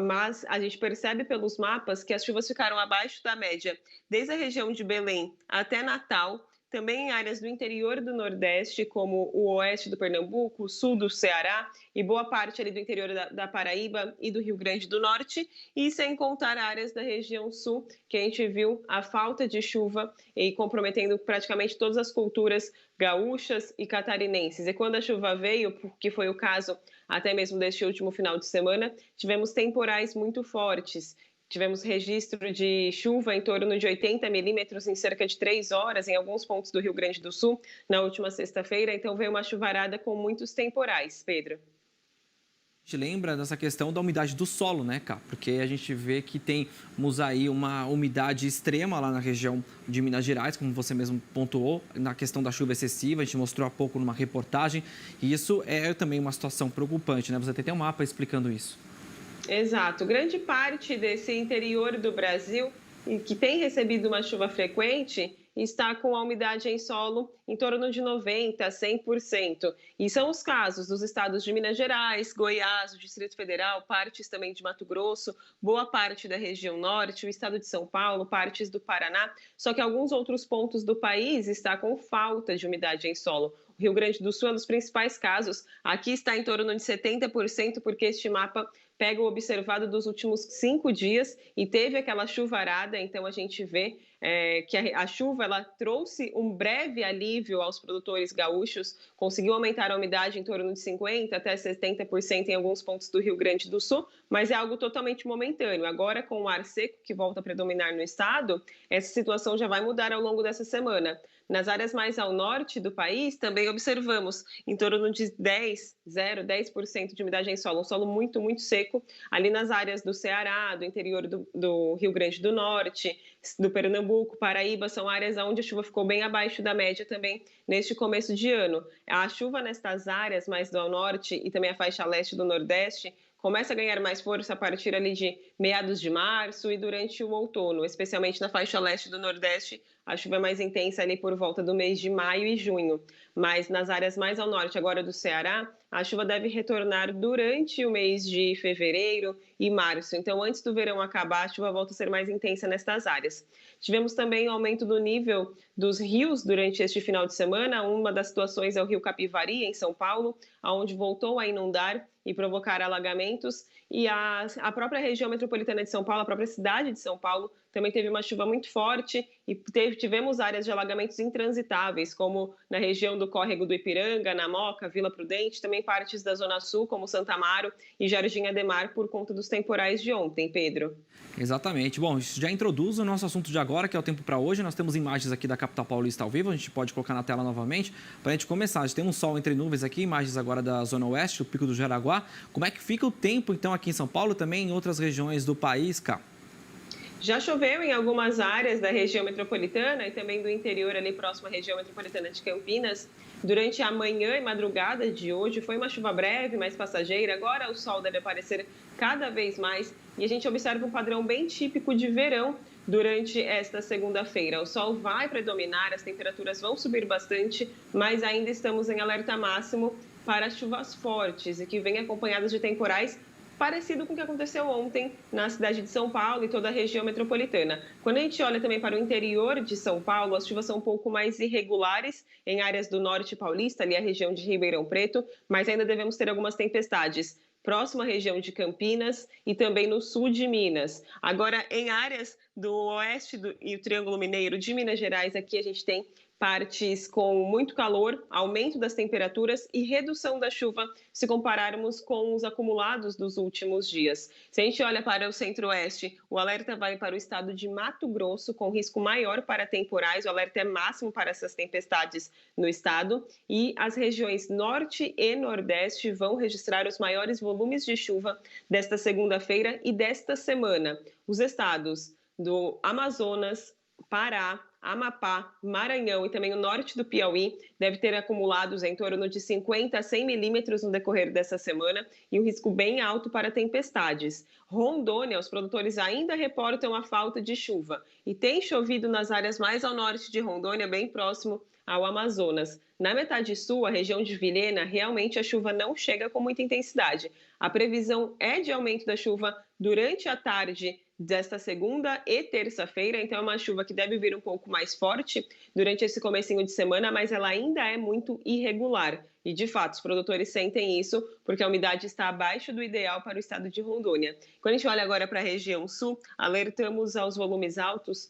Mas a gente percebe pelos mapas que as chuvas ficaram abaixo da média, desde a região de Belém até Natal, também em áreas do interior do Nordeste, como o oeste do Pernambuco, o sul do Ceará e boa parte ali do interior da Paraíba e do Rio Grande do Norte, e sem contar áreas da região sul, que a gente viu a falta de chuva e comprometendo praticamente todas as culturas gaúchas e catarinenses. E quando a chuva veio, que foi o caso até mesmo deste último final de semana, tivemos temporais muito fortes. Tivemos registro de chuva em torno de 80 milímetros em cerca de 3 horas em alguns pontos do Rio Grande do Sul na última sexta-feira. Então veio uma chuvarada com muitos temporais, Pedro. A gente lembra dessa questão da umidade do solo, né, Cá? Porque a gente vê que temos aí uma umidade extrema lá na região de Minas Gerais, como você mesmo pontuou, na questão da chuva excessiva, a gente mostrou há pouco numa reportagem, e isso é também uma situação preocupante, né? Você tem um mapa explicando isso. Exato. Grande parte desse interior do Brasil, que tem recebido uma chuva frequente, está com a umidade em solo em torno de 90% a 100%. E são os casos dos estados de Minas Gerais, Goiás, o Distrito Federal, partes também de Mato Grosso, boa parte da região norte, o estado de São Paulo, partes do Paraná. Só que alguns outros pontos do país estão com falta de umidade em solo. O Rio Grande do Sul é um dos principais casos. Aqui está em torno de 70%, porque este mapa pega o observado dos últimos 5 dias e teve aquela chuvarada. Então, a gente vê que a chuva ela trouxe um breve alívio aos produtores gaúchos, conseguiu aumentar a umidade em torno de 50% até 70% em alguns pontos do Rio Grande do Sul, mas é algo totalmente momentâneo. Agora, com o ar seco que volta a predominar no estado, essa situação já vai mudar ao longo dessa semana. Nas áreas mais ao norte do país, também observamos em torno de 10% de umidade em solo, um solo muito, muito seco. Ali nas áreas do Ceará, do interior do Rio Grande do Norte, do Pernambuco, Paraíba, são áreas onde a chuva ficou bem abaixo da média também neste começo de ano. A chuva nestas áreas mais do norte e também a faixa leste do Nordeste começa a ganhar mais força a partir ali de meados de março e durante o outono, especialmente na faixa leste do Nordeste. A chuva é mais intensa ali por volta do mês de maio e junho. Mas nas áreas mais ao norte agora do Ceará, a chuva deve retornar durante o mês de fevereiro e março. Então, antes do verão acabar, a chuva volta a ser mais intensa nestas áreas. Tivemos também o aumento do nível dos rios durante este final de semana. Uma das situações é o rio Capivari, em São Paulo, onde voltou a inundar e provocar alagamentos. E a própria região metropolitana de São Paulo, a própria cidade de São Paulo, também teve uma chuva muito forte e tivemos áreas de alagamentos intransitáveis, como na região do Córrego do Ipiranga, na Moca, Vila Prudente, também partes da Zona Sul, como Santa Amaro e Jardim Ademar, por conta dos temporais de ontem, Pedro. Exatamente. Bom, isso já introduz o nosso assunto de agora, que é o tempo para hoje. Nós temos imagens aqui da capital paulista ao vivo, a gente pode colocar na tela novamente para a gente começar. A gente tem um sol entre nuvens aqui, imagens agora da Zona Oeste, o Pico do Jaraguá. Como é que fica o tempo, então, aqui em São Paulo e também em outras regiões do país, Cá? Já choveu em algumas áreas da região metropolitana e também do interior, ali próximo à região metropolitana de Campinas. Durante a manhã e madrugada de hoje foi uma chuva breve, mais passageira. Agora o sol deve aparecer cada vez mais e a gente observa um padrão bem típico de verão durante esta segunda-feira. O sol vai predominar, as temperaturas vão subir bastante, mas ainda estamos em alerta máximo para chuvas fortes e que vêm acompanhadas de temporais parecido com o que aconteceu ontem na cidade de São Paulo e toda a região metropolitana. Quando a gente olha também para o interior de São Paulo, as chuvas são um pouco mais irregulares em áreas do norte paulista, ali a região de Ribeirão Preto, mas ainda devemos ter algumas tempestades próxima à região de Campinas e também no sul de Minas. Agora, em áreas do oeste e o Triângulo Mineiro de Minas Gerais, aqui a gente tem partes com muito calor, aumento das temperaturas e redução da chuva se compararmos com os acumulados dos últimos dias. Se a gente olha para o centro-oeste, o alerta vai para o estado de Mato Grosso, com risco maior para temporais, o alerta é máximo para essas tempestades no estado, e as regiões norte e nordeste vão registrar os maiores volumes de chuva desta segunda-feira e desta semana. Os estados do Amazonas, Pará, Amapá, Maranhão e também o norte do Piauí deve ter acumulados em torno de 50 a 100 milímetros no decorrer dessa semana e um risco bem alto para tempestades. Rondônia, os produtores ainda reportam a falta de chuva e tem chovido nas áreas mais ao norte de Rondônia, bem próximo ao Amazonas. Na metade sul, a região de Vilhena, realmente a chuva não chega com muita intensidade. A previsão é de aumento da chuva durante a tarde desta segunda e terça-feira, então é uma chuva que deve vir um pouco mais forte durante esse comecinho de semana, mas ela ainda é muito irregular. E, de fato, os produtores sentem isso porque a umidade está abaixo do ideal para o estado de Rondônia. Quando a gente olha agora para a região sul, alertamos aos volumes altos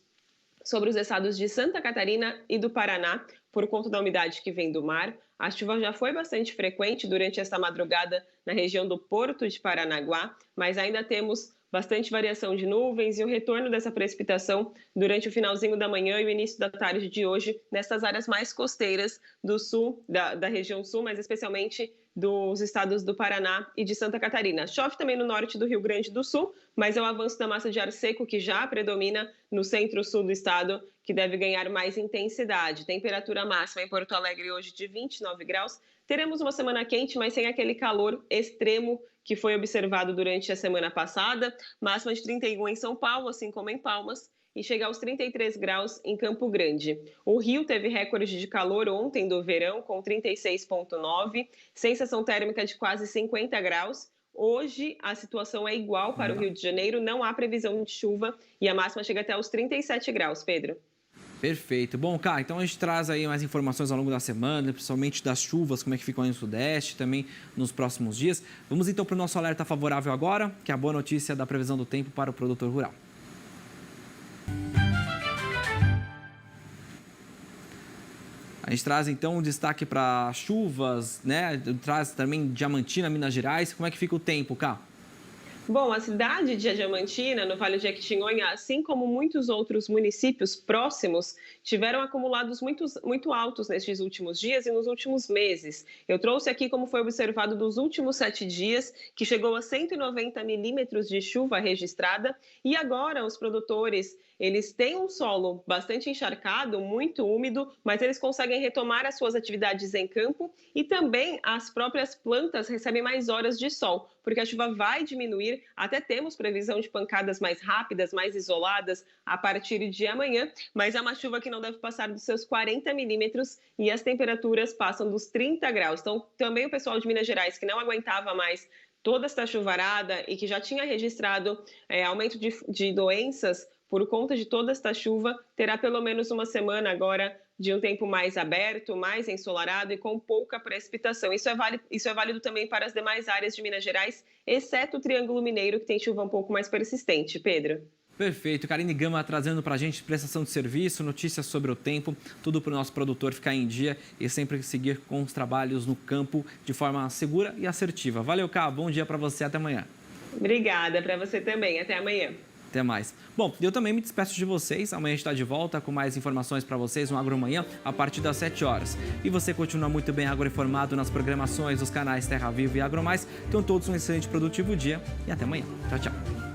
sobre os estados de Santa Catarina e do Paraná, por conta da umidade que vem do mar. A chuva já foi bastante frequente durante esta madrugada na região do Porto de Paranaguá, mas ainda temos bastante variação de nuvens e o retorno dessa precipitação durante o finalzinho da manhã e o início da tarde de hoje nessas áreas mais costeiras do sul, da região sul, mas especialmente dos estados do Paraná e de Santa Catarina. Chove também no norte do Rio Grande do Sul, mas é o avanço da massa de ar seco que já predomina no centro-sul do estado, que deve ganhar mais intensidade. Temperatura máxima em Porto Alegre hoje de 29 graus. Teremos uma semana quente, mas sem aquele calor extremo que foi observado durante a semana passada. Máxima de 31 em São Paulo, assim como em Palmas, e chega aos 33 graus em Campo Grande. O Rio teve recorde de calor ontem do verão, com 36,9, sensação térmica de quase 50 graus. Hoje, a situação é igual para o Rio de Janeiro, não há previsão de chuva e a máxima chega até aos 37 graus, Pedro. Perfeito. Bom, Cá, então a gente traz aí mais informações ao longo da semana, principalmente das chuvas, como é que ficam aí no Sudeste, também nos próximos dias. Vamos então para o nosso alerta favorável agora, que é a boa notícia da previsão do tempo para o produtor rural. A gente traz então um destaque para chuvas, né? Traz também Diamantina, Minas Gerais. Como é que fica o tempo, Cá? Bom, a cidade de Diamantina, no Vale de Jequitinhonha, assim como muitos outros municípios próximos, tiveram acumulados muito altos nestes últimos dias e nos últimos meses. Eu trouxe aqui como foi observado dos últimos 7 dias, que chegou a 190 milímetros de chuva registrada, e agora os produtores eles têm um solo bastante encharcado, muito úmido, mas eles conseguem retomar as suas atividades em campo e também as próprias plantas recebem mais horas de sol, porque a chuva vai diminuir, até temos previsão de pancadas mais rápidas, mais isoladas a partir de amanhã, mas é uma chuva que não deve passar dos seus 40 milímetros e as temperaturas passam dos 30 graus. Então, também o pessoal de Minas Gerais que não aguentava mais toda esta chuvarada e que já tinha registrado aumento de doenças por conta de toda esta chuva, terá pelo menos uma semana agora de um tempo mais aberto, mais ensolarado e com pouca precipitação. Isso é válido também para as demais áreas de Minas Gerais, exceto o Triângulo Mineiro, que tem chuva um pouco mais persistente. Pedro. Perfeito. Karine Gama trazendo para a gente prestação de serviço, notícias sobre o tempo, tudo para o nosso produtor ficar em dia e sempre seguir com os trabalhos no campo de forma segura e assertiva. Valeu, Cá. Bom dia para você. Até amanhã. Obrigada para você também. Até amanhã. Até mais. Bom, eu também me despeço de vocês. Amanhã a gente está de volta com mais informações para vocês no Agromanhã a partir das 7 horas. E você continua muito bem agroinformado nas programações dos canais Terra Viva e Agromais. Tenham todos um excelente e produtivo dia e até amanhã. Tchau, tchau.